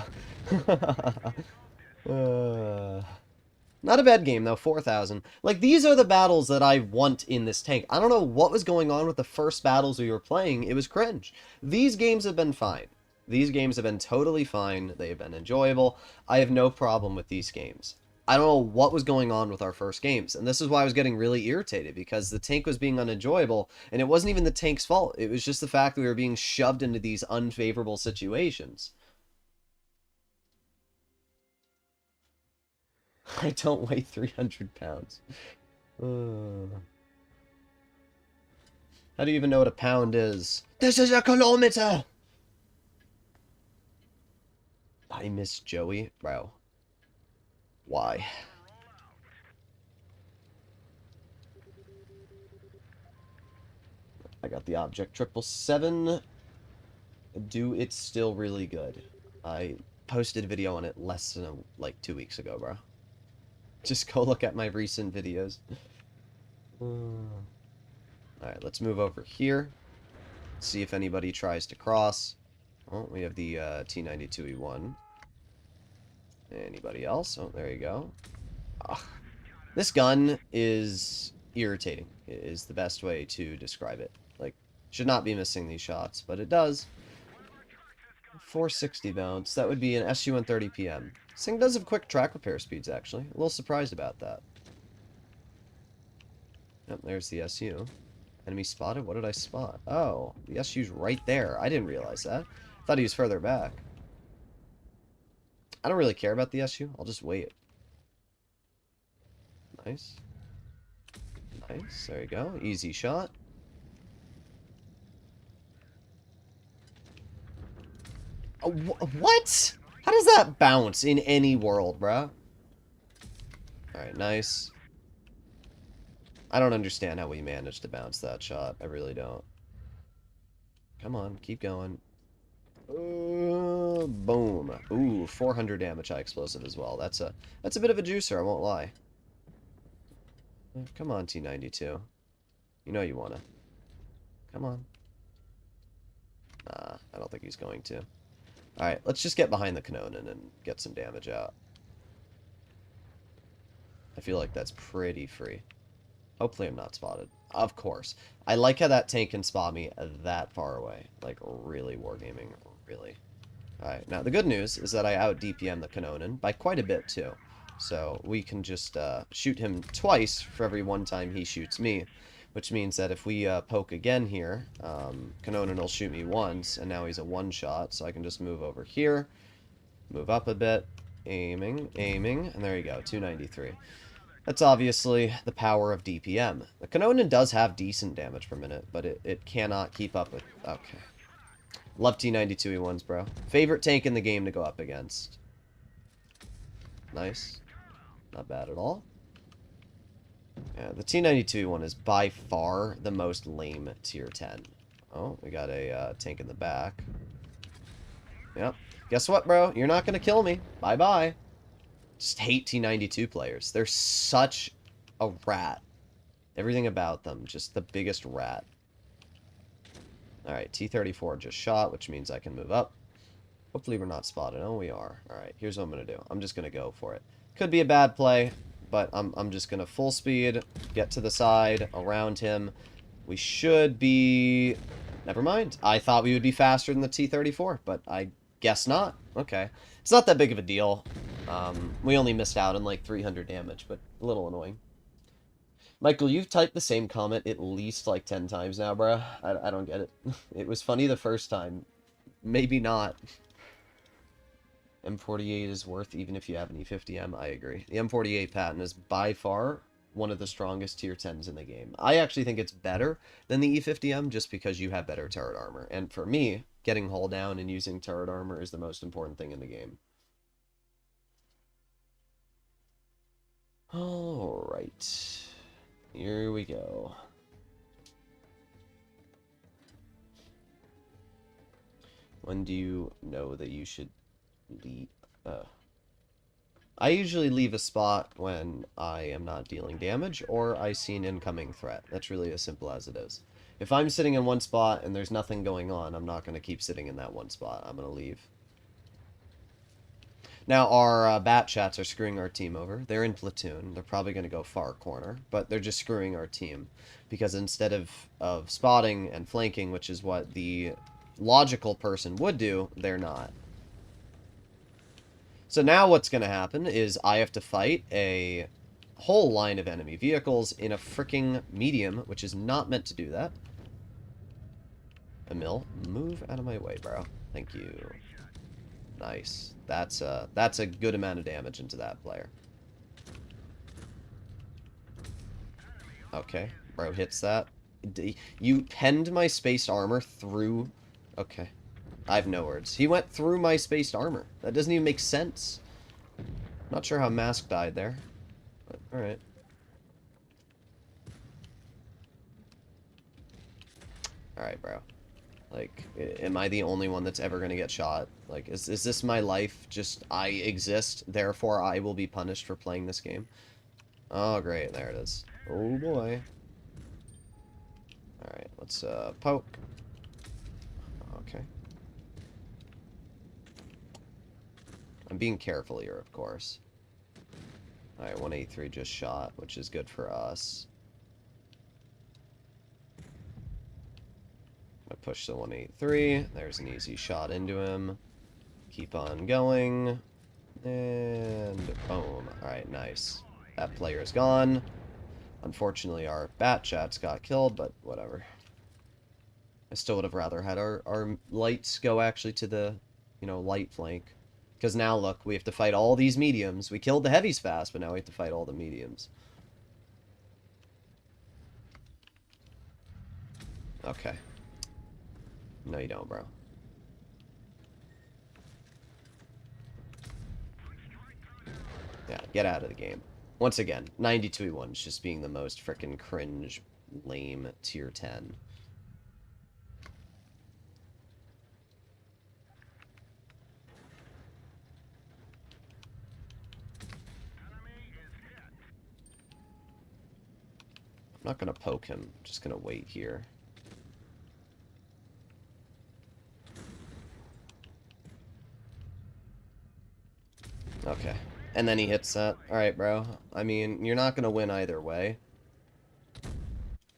[SPEAKER 1] Not a bad game, though. 4,000. Like, these are the battles that I want in this tank. I don't know what was going on with the first battles we were playing. It was cringe. These games have been fine. These games have been totally fine. They've been enjoyable. I have no problem with these games. I don't know what was going on with our first games, and this is why I was getting really irritated, because the tank was being unenjoyable, and it wasn't even the tank's fault. It was just the fact that we were being shoved into these unfavorable situations. I don't weigh 300 pounds. How do you even know what a pound is? This is a kilometer! I miss Joey. Bro. Why? I got the object 777. Do it's still really good. I posted a video on it less than like 2 weeks ago, bro. Just go look at my recent videos. Alright, let's move over here. See if anybody tries to cross. Oh, we have the T92E1. Anybody else? Oh, there you go. Ugh. This gun is irritating, is the best way to describe it. Like, should not be missing these shots, but it does. 460 bounce. That would be an SU-130 PM. This thing does have quick track repair speeds, actually. A little surprised about that. Yep, there's the SU. Enemy spotted? What did I spot? Oh, the SU's right there. I didn't realize that. I thought he was further back. I don't really care about the SU. I'll just wait. Nice. Nice. There you go. Easy shot. Oh, what? How does that bounce in any world, bruh? Alright, nice. I don't understand how we managed to bounce that shot. I really don't. Come on, keep going. Boom. Ooh, 400 damage high explosive as well. That's a bit of a juicer, I won't lie. Come on, T92. You know you wanna. Come on. Nah, I don't think he's going to. Alright, let's just get behind the Kanonen and get some damage out. I feel like that's pretty free. Hopefully I'm not spotted. Of course. I like how that tank can spot me that far away. Like, really wargaming. Really. Alright, now the good news is that I out-DPM the Kanonen by quite a bit, too. So, we can just shoot him twice for every one time he shoots me. Which means that if we poke again here, Kanonen will shoot me once, and now he's a one-shot, so I can just move over here, move up a bit, aiming, and there you go, 293. That's obviously the power of DPM. The Kanonen does have decent damage per minute, but it cannot keep up with... Okay. Love T92E1s, bro. Favorite tank in the game to go up against. Nice. Not bad at all. Yeah, the T92E1 is by far the most lame tier 10. Oh, we got a tank in the back. Yep. Guess what, bro? You're not going to kill me. Bye-bye. Just hate T92 players. They're such a rat. Everything about them, just the biggest rat. Alright, T34 just shot, which means I can move up. Hopefully we're not spotted. Oh, we are. Alright, here's what I'm going to do. I'm just going to go for it. Could be a bad play, but I'm just going to full speed, get to the side, around him. We should be... Never mind. I thought we would be faster than the T34, but I guess not. Okay. It's not that big of a deal. We only missed out on like 300 damage, but a little annoying. Michael, you've typed the same comment at least like 10 times now, bruh. I don't get it. It was funny the first time. Maybe not. M48 is worth even if you have an E50M. I agree. The M48 patent is by far one of the strongest tier 10s in the game. I actually think it's better than the E50M just because you have better turret armor. And for me, getting hull down and using turret armor is the most important thing in the game. Alright. Here we go. When do you know that you should leave? I usually leave a spot when I am not dealing damage or I see an incoming threat. That's really as simple as it is. If I'm sitting in one spot and there's nothing going on, I'm not going to keep sitting in that one spot. I'm going to leave. Now, our bat chats are screwing our team over. They're in platoon. They're probably going to go far corner, but they're just screwing our team. Because instead of spotting and flanking, which is what the logical person would do, they're not. So now what's going to happen is I have to fight a whole line of enemy vehicles in a freaking medium, which is not meant to do that. Emil, move out of my way, bro. Thank you. Nice. That's a good amount of damage into that player. Okay, bro hits that. You penned my spaced armor through... Okay. I have no words. He went through my spaced armor. That doesn't even make sense. Not sure how Mask died there. But, alright. Alright, bro. Like, am I the only one that's ever gonna get shot? Like, is this my life? Just, I exist, therefore I will be punished for playing this game? Oh, great. There it is. Oh, boy. Alright, let's, poke. Okay. I'm being careful here, of course. Alright, 183 just shot, which is good for us. I push the 183. There's an easy shot into him. Keep on going. And boom. Alright, nice. That player is gone. Unfortunately, our bat chats got killed, but whatever. I still would have rather had our lights go actually to the, you know, light flank. Because now, look, we have to fight all these mediums. We killed the heavies fast, but now we have to fight all the mediums. Okay. No, you don't, bro. Yeah, get out of the game. Once again, 92-1 is just being the most frickin' cringe, lame tier 10. I'm not gonna poke him. I'm just gonna wait here. Okay. And then he hits that. Alright, bro. I mean, you're not gonna win either way.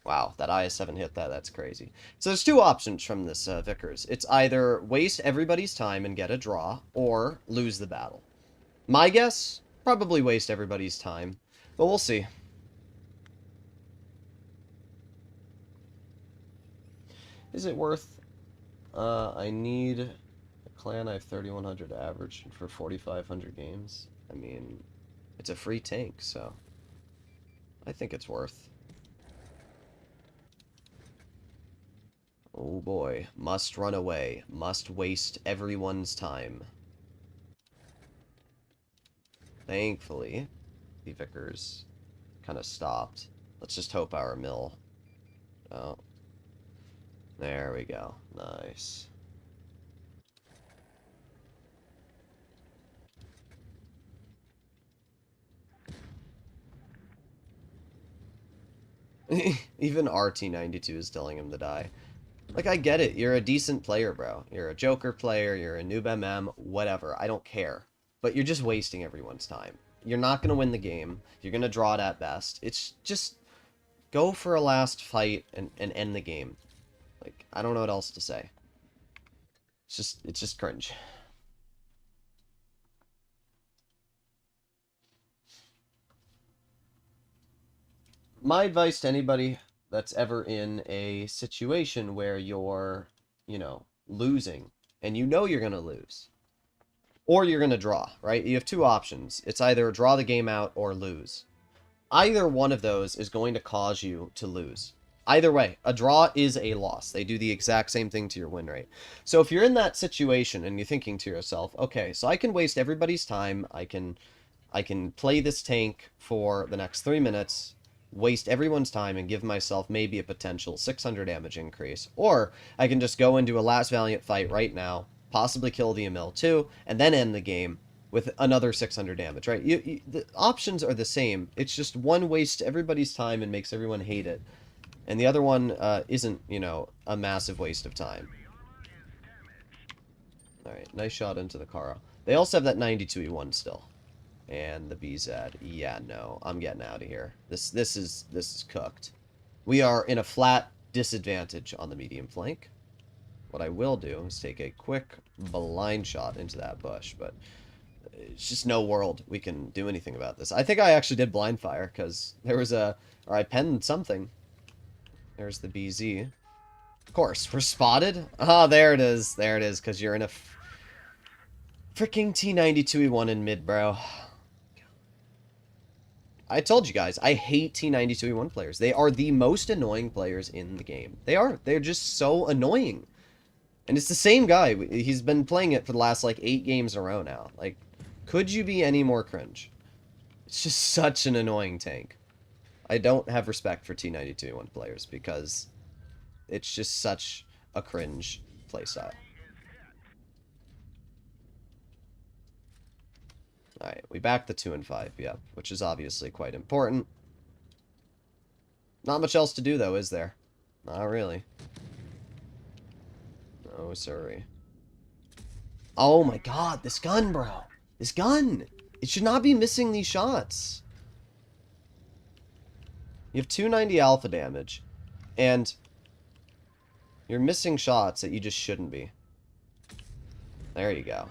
[SPEAKER 1] Wow, that IS-7 hit that. That's crazy. So there's two options from this Vickers. It's either waste everybody's time and get a draw, or lose the battle. My guess? Probably waste everybody's time. But we'll see. Is it worth... I need a clan. I have 3,100 average for 4,500 games. I mean, it's a free tank, so... I think it's worth. Oh boy. Must run away. Must waste everyone's time. Thankfully, the Vickers kind of stopped. Let's just hope our mill... Oh. There we go. Nice. Even RT92 is telling him to die. Like, I get it. You're a decent player, bro. You're a Joker player. You're a noob MM. Whatever. I don't care. But you're just wasting everyone's time. You're not going to win the game. You're going to draw it at best. It's just... Go for a last fight and end the game. Like, I don't know what else to say. It's just cringe. My advice to anybody that's ever in a situation where you're, you know, losing, and you know you're going to lose, or you're going to draw, right? You have two options. It's either draw the game out or lose. Either one of those is going to cause you to lose. Either way, a draw is a loss. They do the exact same thing to your win rate. So if you're in that situation and you're thinking to yourself, okay, so I can waste everybody's time, I can play this tank for the next 3 minutes, waste everyone's time, and give myself maybe a potential 600 damage increase, or I can just go into a last valiant fight right now, possibly kill the Emil too, and then end the game with another 600 damage, right? The options are the same. It's just one wastes everybody's time and makes everyone hate it. And the other one isn't, you know, a massive waste of time. Alright, nice shot into the Kara. They also have that 92E1 still. And the BZ. Yeah, no. I'm getting out of here. This is cooked. We are in a flat disadvantage on the medium flank. What I will do is take a quick blind shot into that bush, but it's just no world we can do anything about this. I think I actually did blind fire, because there was or I penned something. There's the BZ. Of course, we're spotted. Ah, there it is. There it is, because you're in a freaking T92E1 in mid, bro. I told you guys, I hate T92E1 players. They are the most annoying players in the game. They are. They're just so annoying. And it's the same guy. He's been playing it for the last, like, 8 games in a row now. Like, could you be any more cringe? It's just such an annoying tank. I don't have respect for T92E1 players because it's just such a cringe playstyle. Alright, we back the 2 and 5, yep, which is obviously quite important. Not much else to do, though, is there? Not really. Oh, sorry. Oh my god, this gun, bro! This gun! It should not be missing these shots. You have 290 alpha damage, and you're missing shots that you just shouldn't be. There you go.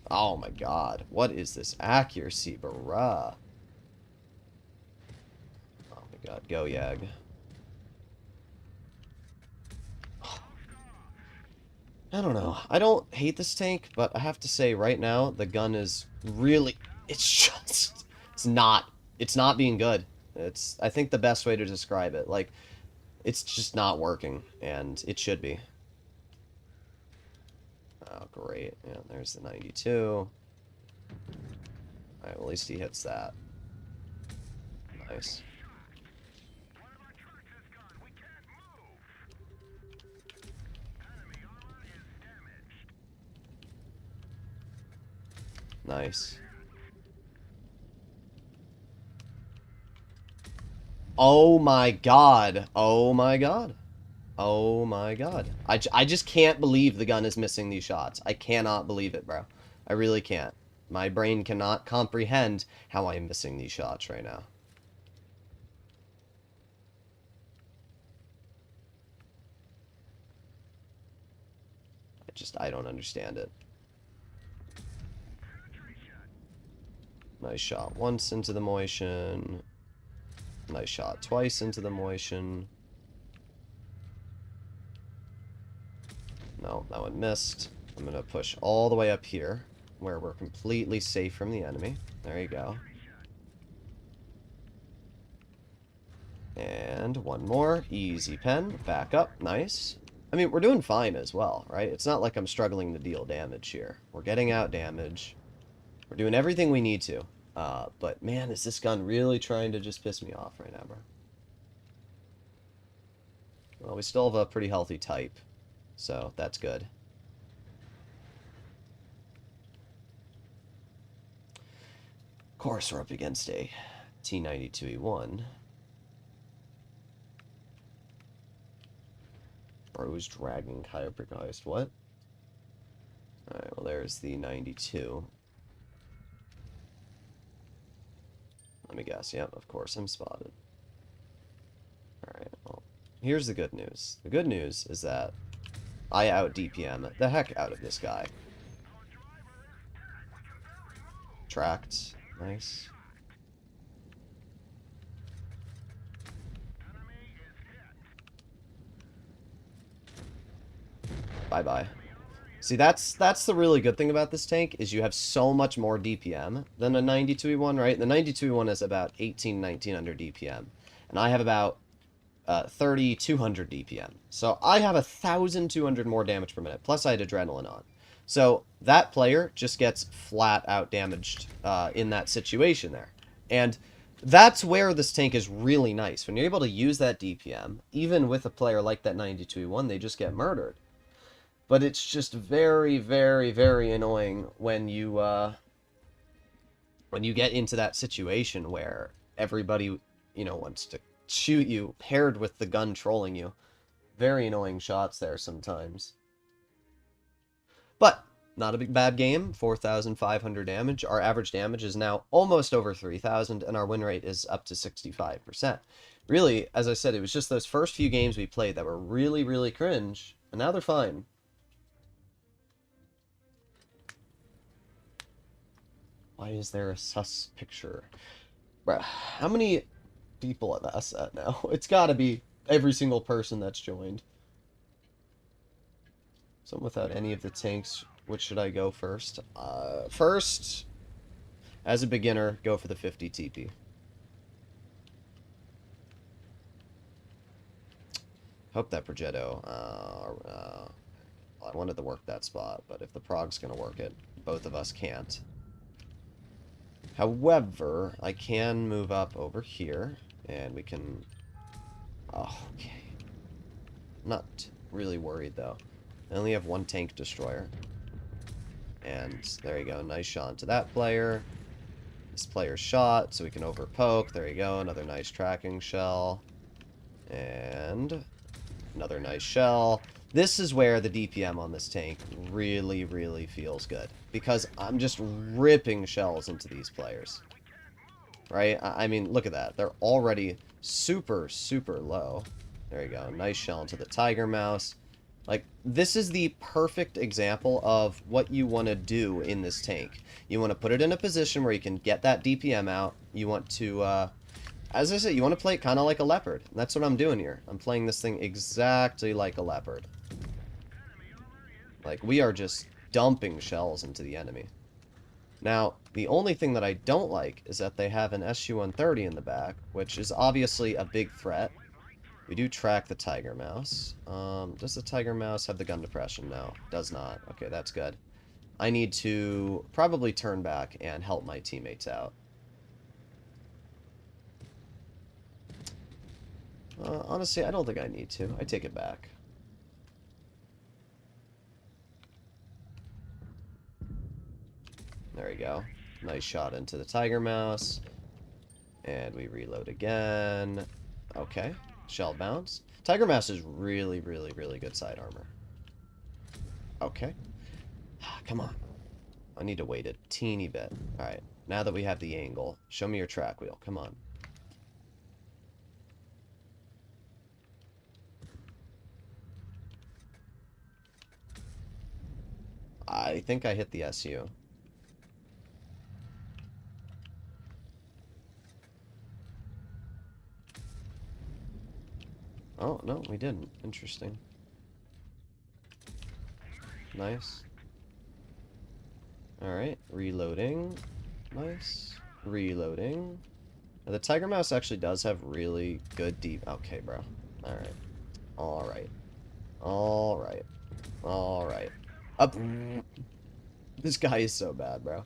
[SPEAKER 1] Oh my god. What is this accuracy, bruh? Oh my god. Go, Yag. I don't know. I don't hate this tank, but I have to say right now, the gun is really... It's just... It's not being good. It's, I think, the best way to describe it. Like, it's just not working, and it should be. Oh, great. Yeah, there's the 92. Alright, well, at least he hits that. Nice. Nice. Oh my god. Oh my god. Oh my god. I just can't believe the gun is missing these shots. I cannot believe it, bro. I really can't. My brain cannot comprehend how I am missing these shots right now. I don't understand it. Nice shot once into the motion. Nice shot twice into the motion. No, that one missed. I'm going to push all the way up here, where we're completely safe from the enemy. There you go. And one more. Easy pen. Back up. Nice. I mean, we're doing fine as well, right? It's not like I'm struggling to deal damage here. We're getting out damage. We're doing everything we need to. But, man, is this gun really trying to just piss me off right now, bro? Well, we still have a pretty healthy type. So, that's good. Of course, we're up against a T92E1. Bro's dragging Kybergeist. What? Alright, well, there's the 92. Let me guess. Yep, of course I'm spotted. Alright, well, here's the good news. The good news is that I out DPM the heck out of this guy. Tracked. Nice. Bye-bye. See, that's the really good thing about this tank, is you have so much more DPM than a 92E1, right? The 92E1 is about 1900 DPM, and I have about 3200 DPM. So I have 1200 more damage per minute, plus I had adrenaline on. So that player just gets flat out damaged in that situation there. And that's where this tank is really nice. When you're able to use that DPM, even with a player like that 92E1, they just get murdered. But it's just very, very, very annoying when you get into that situation where everybody, you know, wants to shoot you, paired with the gun trolling you. Very annoying shots there sometimes. But not a big bad game. 4,500 damage. Our average damage is now almost over 3,000, and our win rate is up to 65%. Really, as I said, it was just those first few games we played that were really, really cringe, and now they're fine. Why is there a sus picture? Bruh, how many people have asked that now? It's gotta be every single person that's joined. So without any of the tanks, which should I go first? First, as a beginner, go for the 50 TP. Hope that Progetto, I wanted to work that spot, but if the Prog's gonna work it, both of us can't. However, I can move up over here, and we can... Oh, okay. Not really worried, though. I only have one tank destroyer. And there you go. Nice shot into that player. This player's shot, so we can overpoke. There you go. Another nice tracking shell. And another nice shell. This is where the DPM on this tank really, really feels good. Because I'm just ripping shells into these players. Right? I mean, look at that. They're already super, super low. There you go. Nice shell into the Tiger Mouse. Like, this is the perfect example of what you want to do in this tank. You want to put it in a position where you can get that DPM out. You want to, as I said, you want to play it kind of like a leopard. And that's what I'm doing here. I'm playing this thing exactly like a leopard. Like, we are just dumping shells into the enemy. Now, the only thing that I don't like is that they have an SU-130 in the back, which is obviously a big threat. We do track the Tiger Mouse. Does the Tiger Mouse have the gun depression? No, does not. Okay, that's good. I need to probably turn back and help my teammates out. Honestly, I don't think I need to. I take it back. There we go. Nice shot into the Tiger Mouse. And we reload again. Okay. Shell bounce. Tiger Mouse is really, really, really good side armor. Okay. Come on. I need to wait a teeny bit. Alright. Now that we have the angle, show me your track wheel. Come on. I think I hit the SU. Oh, no, we didn't. Interesting. Nice. Alright, reloading. Nice. Reloading. Now, the Tiger Mouse actually does have really good deep... Okay, bro. Alright. Alright. Alright. Alright. Up. This guy is so bad, bro.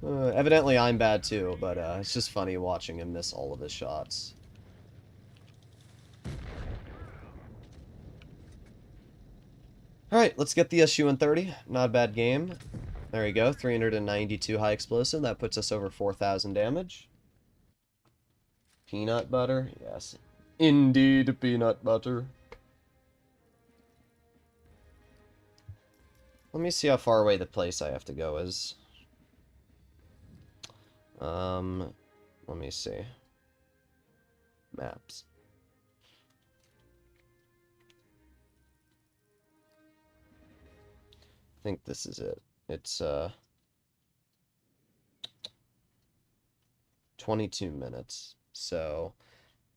[SPEAKER 1] Evidently I'm bad too, but it's just funny watching him miss all of his shots. Alright, let's get the SU-130. Not a bad game. There we go, 392 high explosive. That puts us over 4,000 damage. Peanut butter? Yes. Indeed, peanut butter. Let me see how far away the place I have to go is. Let me see. Maps. I think this is it. It's 22 minutes. So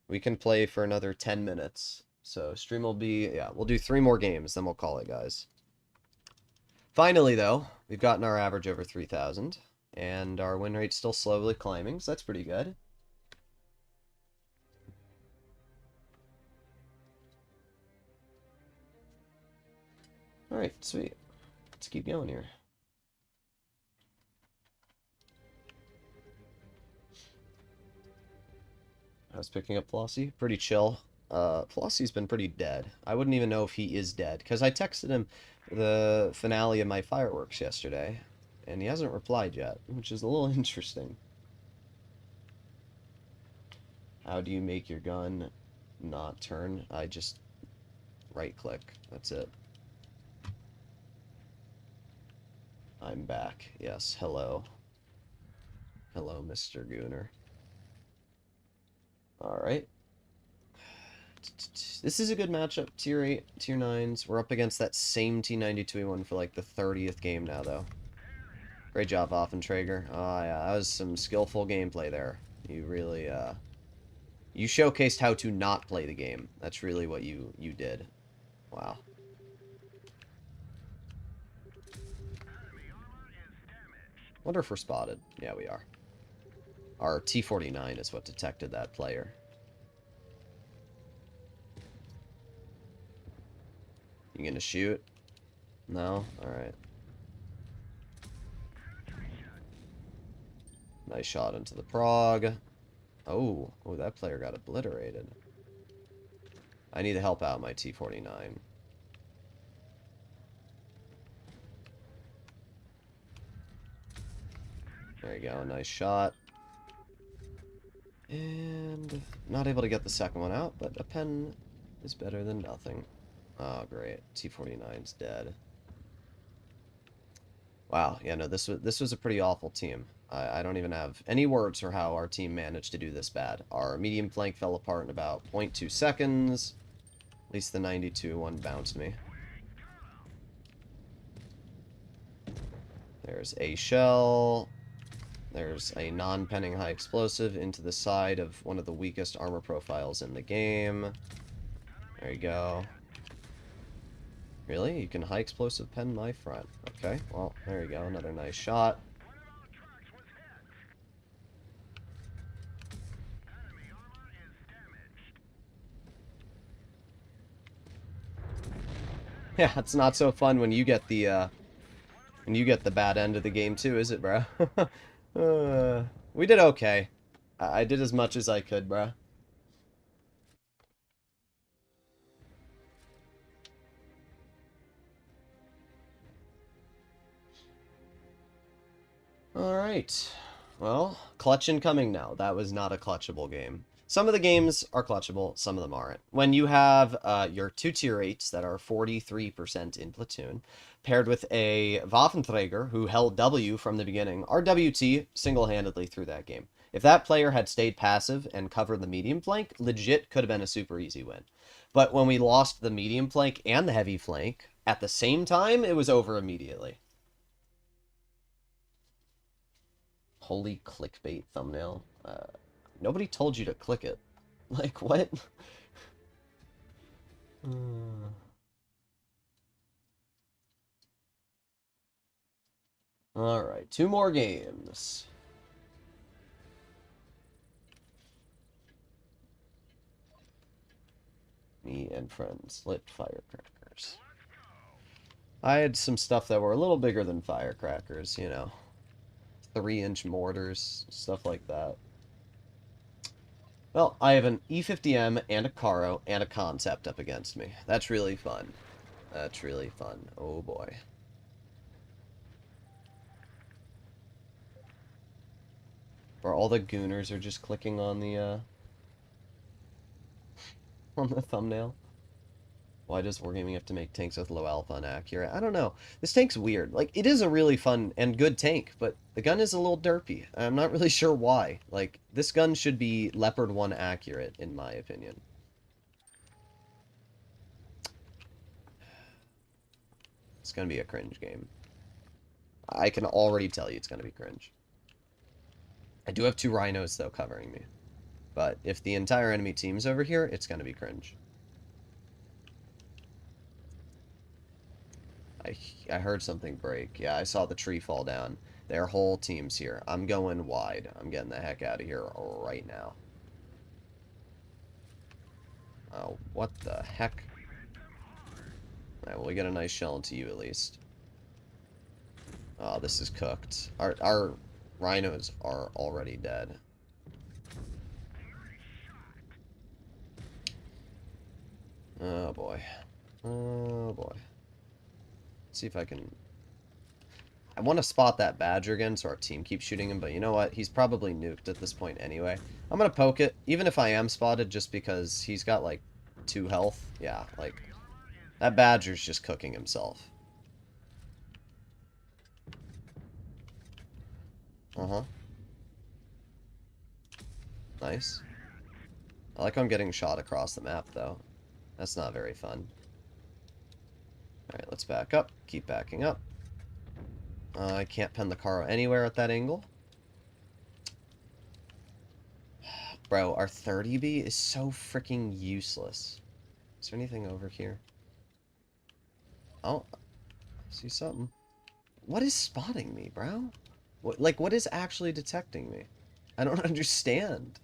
[SPEAKER 1] we can play for another 10 minutes. So stream will be, yeah, we'll do 3 more games, then we'll call it, guys. Finally, though, we've gotten our average over 3,000, and our win rate's still slowly climbing, so that's pretty good. Alright, sweet. Let's keep going here. I was picking up Flossie. Pretty chill. Flossie's been pretty dead. I wouldn't even know if he is dead, because I texted him the finale of my fireworks yesterday, and he hasn't replied yet, which is a little interesting. How do you make your gun not turn? I just right click. That's it. I'm back. Yes, hello. Hello, Mr. Gooner. Alright. This is a good matchup. Tier 8, Tier 9s. We're up against that same T92 we won for like the 30th game now, though. Great job, Offentrager. Oh, yeah, that was some skillful gameplay there. You really, you showcased how to not play the game. That's really what you did. Wow. Wonder if we're spotted. Yeah, we are. Our T49 is what detected that player. You gonna shoot? No? Alright. Nice shot into the prog. Oh, that player got obliterated. I need to help out my T49. There you go, nice shot. And not able to get the second one out, but a pen is better than nothing. Oh, great. T49's dead. Wow, yeah, no, this was a pretty awful team. I don't even have any words for how our team managed to do this bad. Our medium flank fell apart in about 0.2 seconds. At least the 92 one bounced me. There's a shell. There's a non-penning high explosive into the side of one of the weakest armor profiles in the game. There you go. Really? You can high explosive pen my front. Okay, well, there you go. Another nice shot. Yeah, it's not so fun when you get the bad end of the game too, is it, bro? We did okay. I did as much as I could, bro. Alright. Well, clutch incoming now. That was not a clutchable game. Some of the games are clutchable, some of them aren't. When you have your two tier 8s that are 43% in platoon, paired with a Waffenträger who held W from the beginning, our WT single-handedly through that game. If that player had stayed passive and covered the medium flank, legit could have been a super easy win. But when we lost the medium flank and the heavy flank at the same time, it was over immediately. Holy clickbait thumbnail. Nobody told you to click it. Like, what? Alright, 2 more games. Me and friends lit firecrackers. I had some stuff that were a little bigger than firecrackers, you know. 3-inch mortars, stuff like that. Well, I have an E50M and a Caro and a Concept up against me. That's really fun. That's really fun. Oh boy. Where all the gooners are just clicking on the thumbnail. Why does Wargaming have to make tanks with low alpha inaccurate? I don't know. This tank's weird. Like, it is a really fun and good tank, but the gun is a little derpy. I'm not really sure why. Like, this gun should be Leopard 1 accurate, in my opinion. It's gonna be a cringe game. I can already tell you it's gonna be cringe. I do have 2 rhinos, though, covering me. But if the entire enemy team's over here, it's gonna be cringe. I heard something break. Yeah, I saw the tree fall down. Their whole team's here. I'm going wide. I'm getting the heck out of here right now. Oh, what the heck? Alright, well, we get a nice shell into you at least. Oh, this is cooked. Our rhinos are already dead. Oh, boy. Oh, boy. See if I can... I want to spot that badger again so our team keeps shooting him, but you know what? He's probably nuked at this point anyway. I'm going to poke it, even if I am spotted, just because he's got, like, 2 health. Yeah, like, That badger's just cooking himself. Uh-huh. Nice. I like how I'm getting shot across the map, though. That's not very fun. Alright, let's back up. Keep backing up. I can't pen the car anywhere at that angle. Bro, our 30B is so freaking useless. Is there anything over here? Oh, I see something. What is spotting me, bro? What is actually detecting me? I don't understand.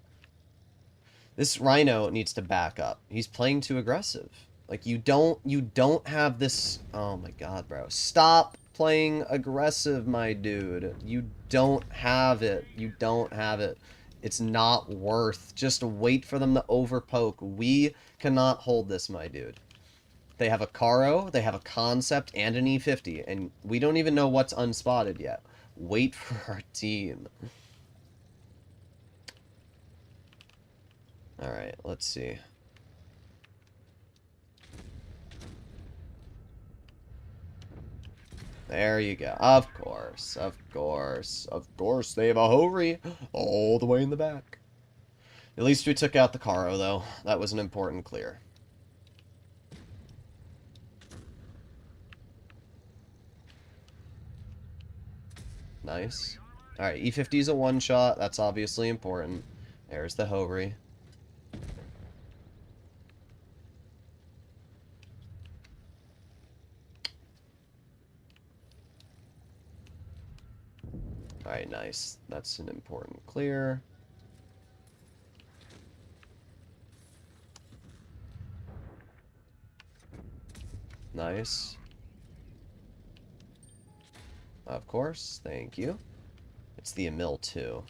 [SPEAKER 1] This Rhino needs to back up. He's playing too aggressive. Like, you don't have this... Oh my god, bro. Stop playing aggressive, my dude. You don't have it. You don't have it. It's not worth. Just wait for them to overpoke. We cannot hold this, my dude. They have a Caro, they have a Concept, and an E50, and we don't even know what's unspotted yet. Wait for our team. Alright, let's see. There you go. Of course, of course, of course. They have a Hori all the way in the back. At least we took out the Caro, though. That was an important clear. Nice. Alright, E50 is a one-shot. That's obviously important. There's the Hori. Alright, nice. That's an important clear. Nice. Of course, thank you. It's the Emil, too.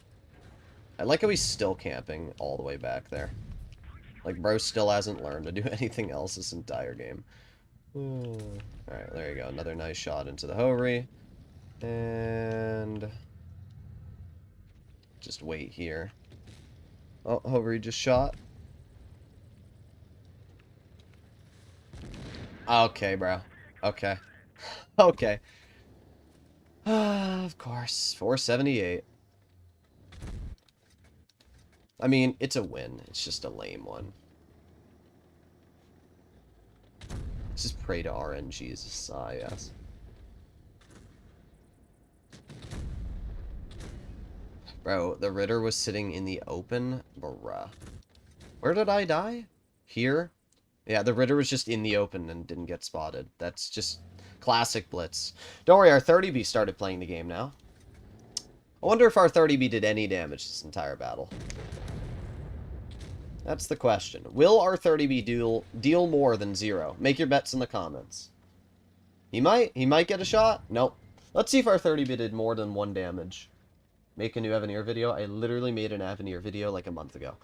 [SPEAKER 1] I like how he's still camping all the way back there. Like, bro still hasn't learned to do anything else this entire game. Alright, there you go. Another nice shot into the Hori. And... just wait here. Oh, Hori just shot. Okay, bro. Okay. Okay. Of course. 478. I mean, it's a win. It's just a lame one. Let's just pray to RNG's. Ah, yes. Bro, the Ritter was sitting in the open. Bruh. Where did I die? Here? Yeah, the Ritter was just in the open and didn't get spotted. That's just classic Blitz. Don't worry, our 30B started playing the game now. I wonder if our 30B did any damage this entire battle. That's the question. Will our 30B deal more than 0? Make your bets in the comments. He might. He might get a shot. Nope. Let's see if our 30B did more than 1 damage. Make a new Avenir video. I literally made an Avenir video like a month ago.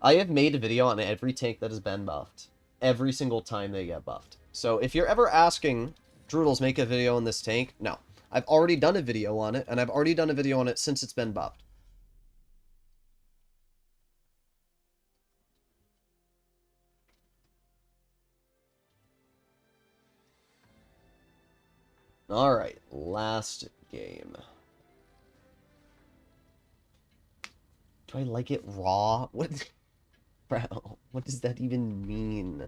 [SPEAKER 1] I have made a video on every tank that has been buffed. Every single time they get buffed. So if you're ever asking, Droodles, make a video on this tank, no. I've already done a video on it, and I've already done a video on it since it's been buffed. Alright, last game. Do I like it raw? What? Bro, what does that even mean?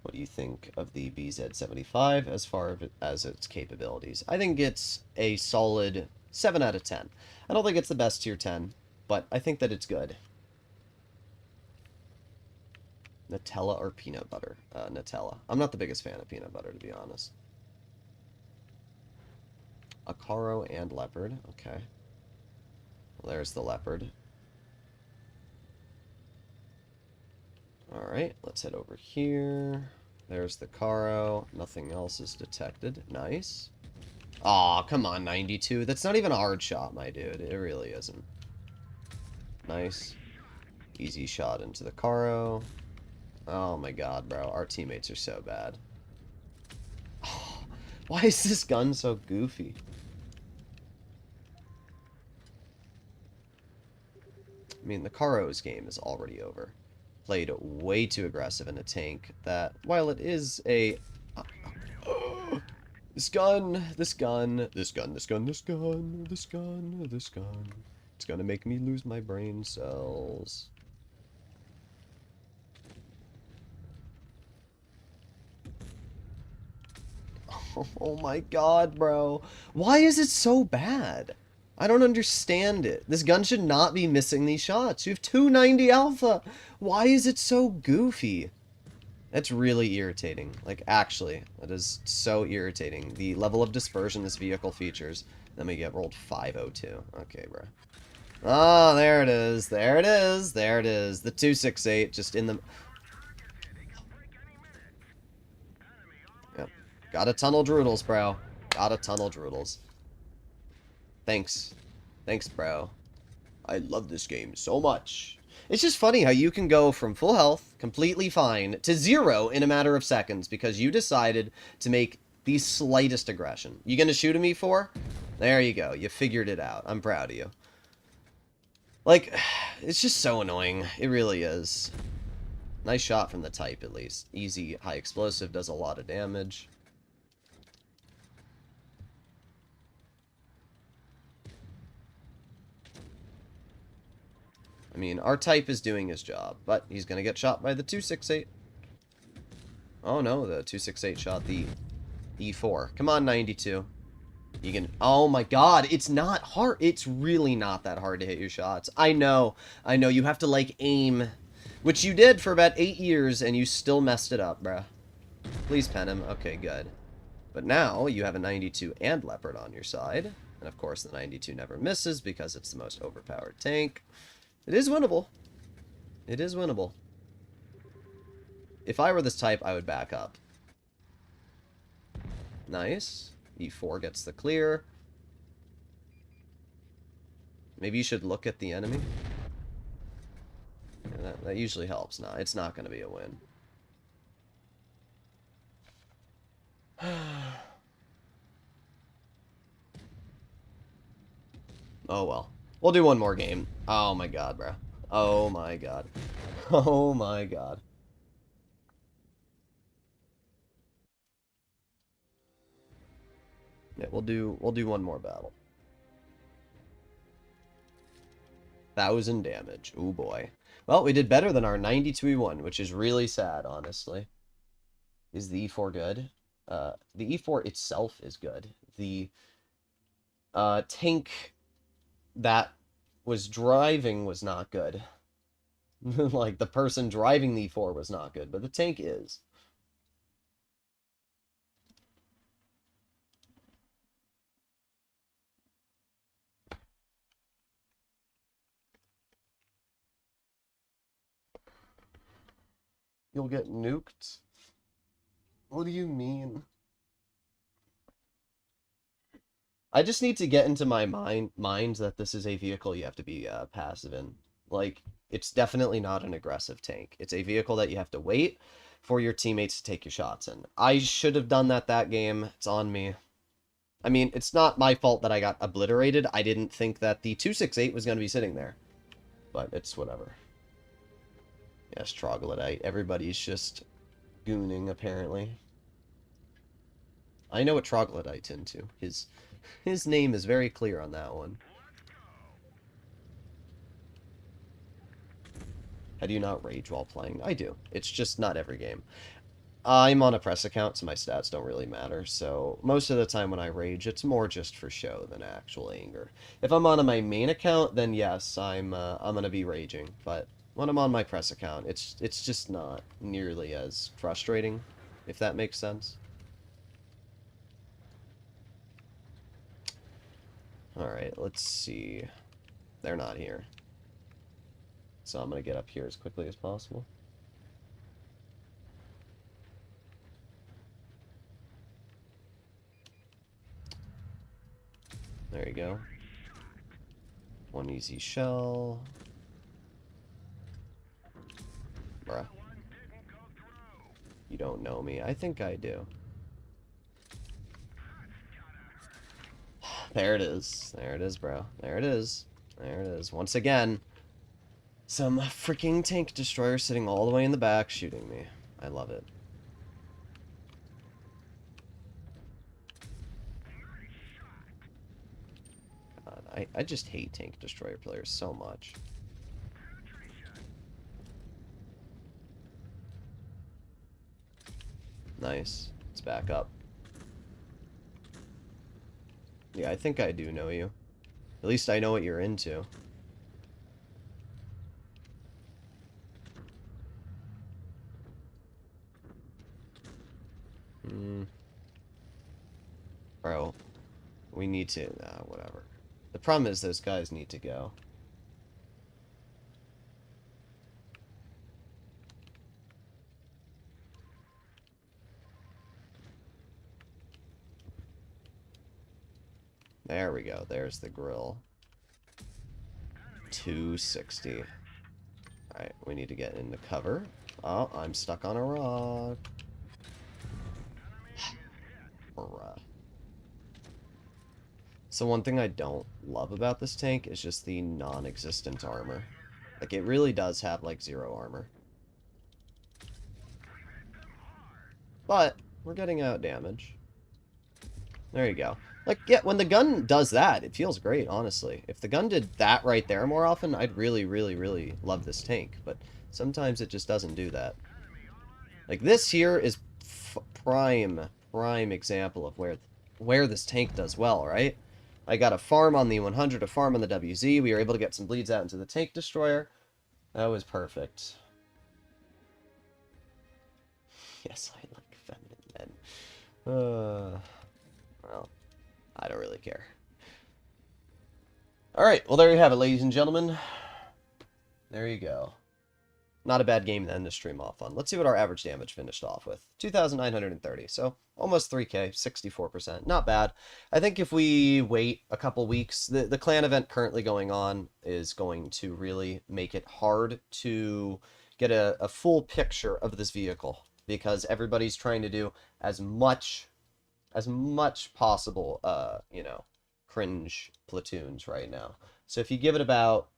[SPEAKER 1] What do you think of the BZ-75 as far as its capabilities? I think it's a solid 7 out of 10. I don't think it's the best tier 10, but I think that it's good. Nutella or peanut butter? Nutella. I'm not the biggest fan of peanut butter, to be honest. A Caro and Leopard. Okay. Well, there's the Leopard. Alright, let's head over here. There's the Caro. Nothing else is detected. Nice. Aw, come on, 92. That's not even a hard shot, my dude. It really isn't. Nice. Easy shot into the Caro. Oh my god, bro. Our teammates are so bad. Oh, why is this gun so goofy? I mean, the Caro's game is already over. played way too aggressive in a tank that, while it is a... This gun, this gun, this gun, this gun, this gun, this gun, this gun. It's gonna make me lose my brain cells. Oh my god, bro. Why is it so bad? I don't understand it. This gun should not be missing these shots. You have 290 alpha. Why is it so goofy? That's really irritating. Like, actually, that is so irritating. The level of dispersion this vehicle features. Then we get rolled 502. Okay, bro. Oh, there it is. There it is. There it is. The 268 just in the... Yep. Gotta tunnel Droodles, bro. Gotta tunnel Droodles. Thanks. Thanks, bro. I love this game so much. It's just funny how you can go from full health, completely fine, to 0 in a matter of seconds because you decided to make the slightest aggression. You gonna shoot at me for? There you go. You figured it out. I'm proud of you. Like, it's just so annoying. It really is. Nice shot from the type, at least. Easy, high explosive, does a lot of damage. I mean, our type is doing his job, but he's going to get shot by the 268. Oh no, the 268 shot the E4. Come on, 92. You can... Oh my god, it's not hard. It's really not that hard to hit your shots. I know. I know. You have to, like, aim, which you did for about 8 years, and you still messed it up, bruh. Please pen him. Okay, good. But now you have a 92 and Leopard on your side. And of course, the 92 never misses because it's the most overpowered tank. It is winnable. It is winnable. If I were this type, I would back up. Nice. E4 gets the clear. Maybe you should look at the enemy. Yeah, that usually helps. Nah, it's not going to be a win. Oh well. We'll do one more game. Oh my god, bro. Oh my god. Oh my god. Yeah, we'll do one more battle. 1,000 damage. Ooh boy. Well, we did better than our 92E1, which is really sad, honestly. Is the E4 good? The E4 itself is good. The tank that was driving was not good. Like, the person driving the E4 was not good, but the tank is. You'll get nuked? What do you mean? I just need to get into my mind that this is a vehicle you have to be passive in. Like, it's definitely not an aggressive tank. It's a vehicle that you have to wait for your teammates to take your shots in. I should have done that game. It's on me. I mean, it's not my fault that I got obliterated. I didn't think that the 268 was going to be sitting there. But it's whatever. Yes, troglodyte. Everybody's just gooning, apparently. I know what troglodyte's into. His name is very clear on that one. How do you not rage while playing? I do. It's just not every game. I'm on a press account, so my stats don't really matter. So most of the time when I rage, it's more just for show than actual anger. If I'm on my main account, then yes, I'm gonna be raging. But when I'm on my press account, it's just not nearly as frustrating, if that makes sense. Alright, let's see. They're not here. So I'm going to get up here as quickly as possible. There you go. One easy shell. Bruh. You don't know me. I think I do. There it is. There it is, bro. There it is. There it is. Once again, Some freaking tank destroyer sitting all the way in the back shooting me. I love it. God, I just hate tank destroyer players so much. Nice. Let's back up. Yeah, I think I do know you. At least I know what you're into. Bro, we need to... whatever. The problem is those guys need to go. There we go. There's the grill. 260. Alright, we need to get into cover. Oh, I'm stuck on a rock. Bruh. So one thing I don't love about this tank is just the non-existent armor. Like, it really does have, like, 0 armor. But, we're getting out damage. There you go. Like, yeah, when the gun does that, it feels great, honestly. If the gun did that right there more often, I'd really, really, really love this tank. But sometimes it just doesn't do that. Like, this here is prime example of where this tank does well, right? I got a farm on the 100, a farm on the WZ. We were able to get some bleeds out into the tank destroyer. That was perfect. Yes, I like feminine men. Well, I don't really care. Alright, well there you have it, ladies and gentlemen. There you go. Not a bad game to end the stream off on. Let's see what our average damage finished off with. 2,930, so almost 3k, 64%. Not bad. I think if we wait a couple weeks, the clan event currently going on is going to really make it hard to get a full picture of this vehicle, because everybody's trying to do as much possible, you know, cringe platoons right now. So if you give it about...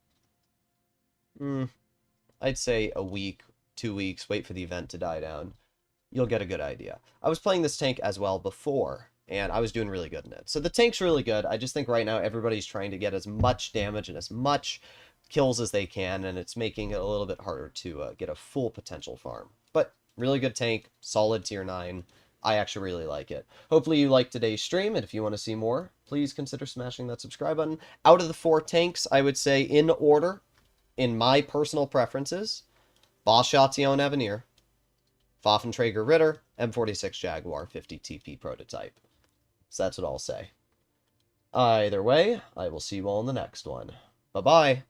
[SPEAKER 1] I'd say a week, 2 weeks, wait for the event to die down, you'll get a good idea. I was playing this tank as well before, and I was doing really good in it. So the tank's really good. I just think right now everybody's trying to get as much damage and as much kills as they can, and it's making it a little bit harder to get a full potential farm. But really good tank, solid tier 9. I actually really like it. Hopefully you liked today's stream, and if you want to see more, please consider smashing that subscribe button. Out of the 4 tanks, I would say in order, in my personal preferences, Boss Station Avenir, Pfaffenträger Ritter, M46 Jaguar 50 TP prototype. So that's what I'll say. Either way, I will see you all in the next one. Bye-bye.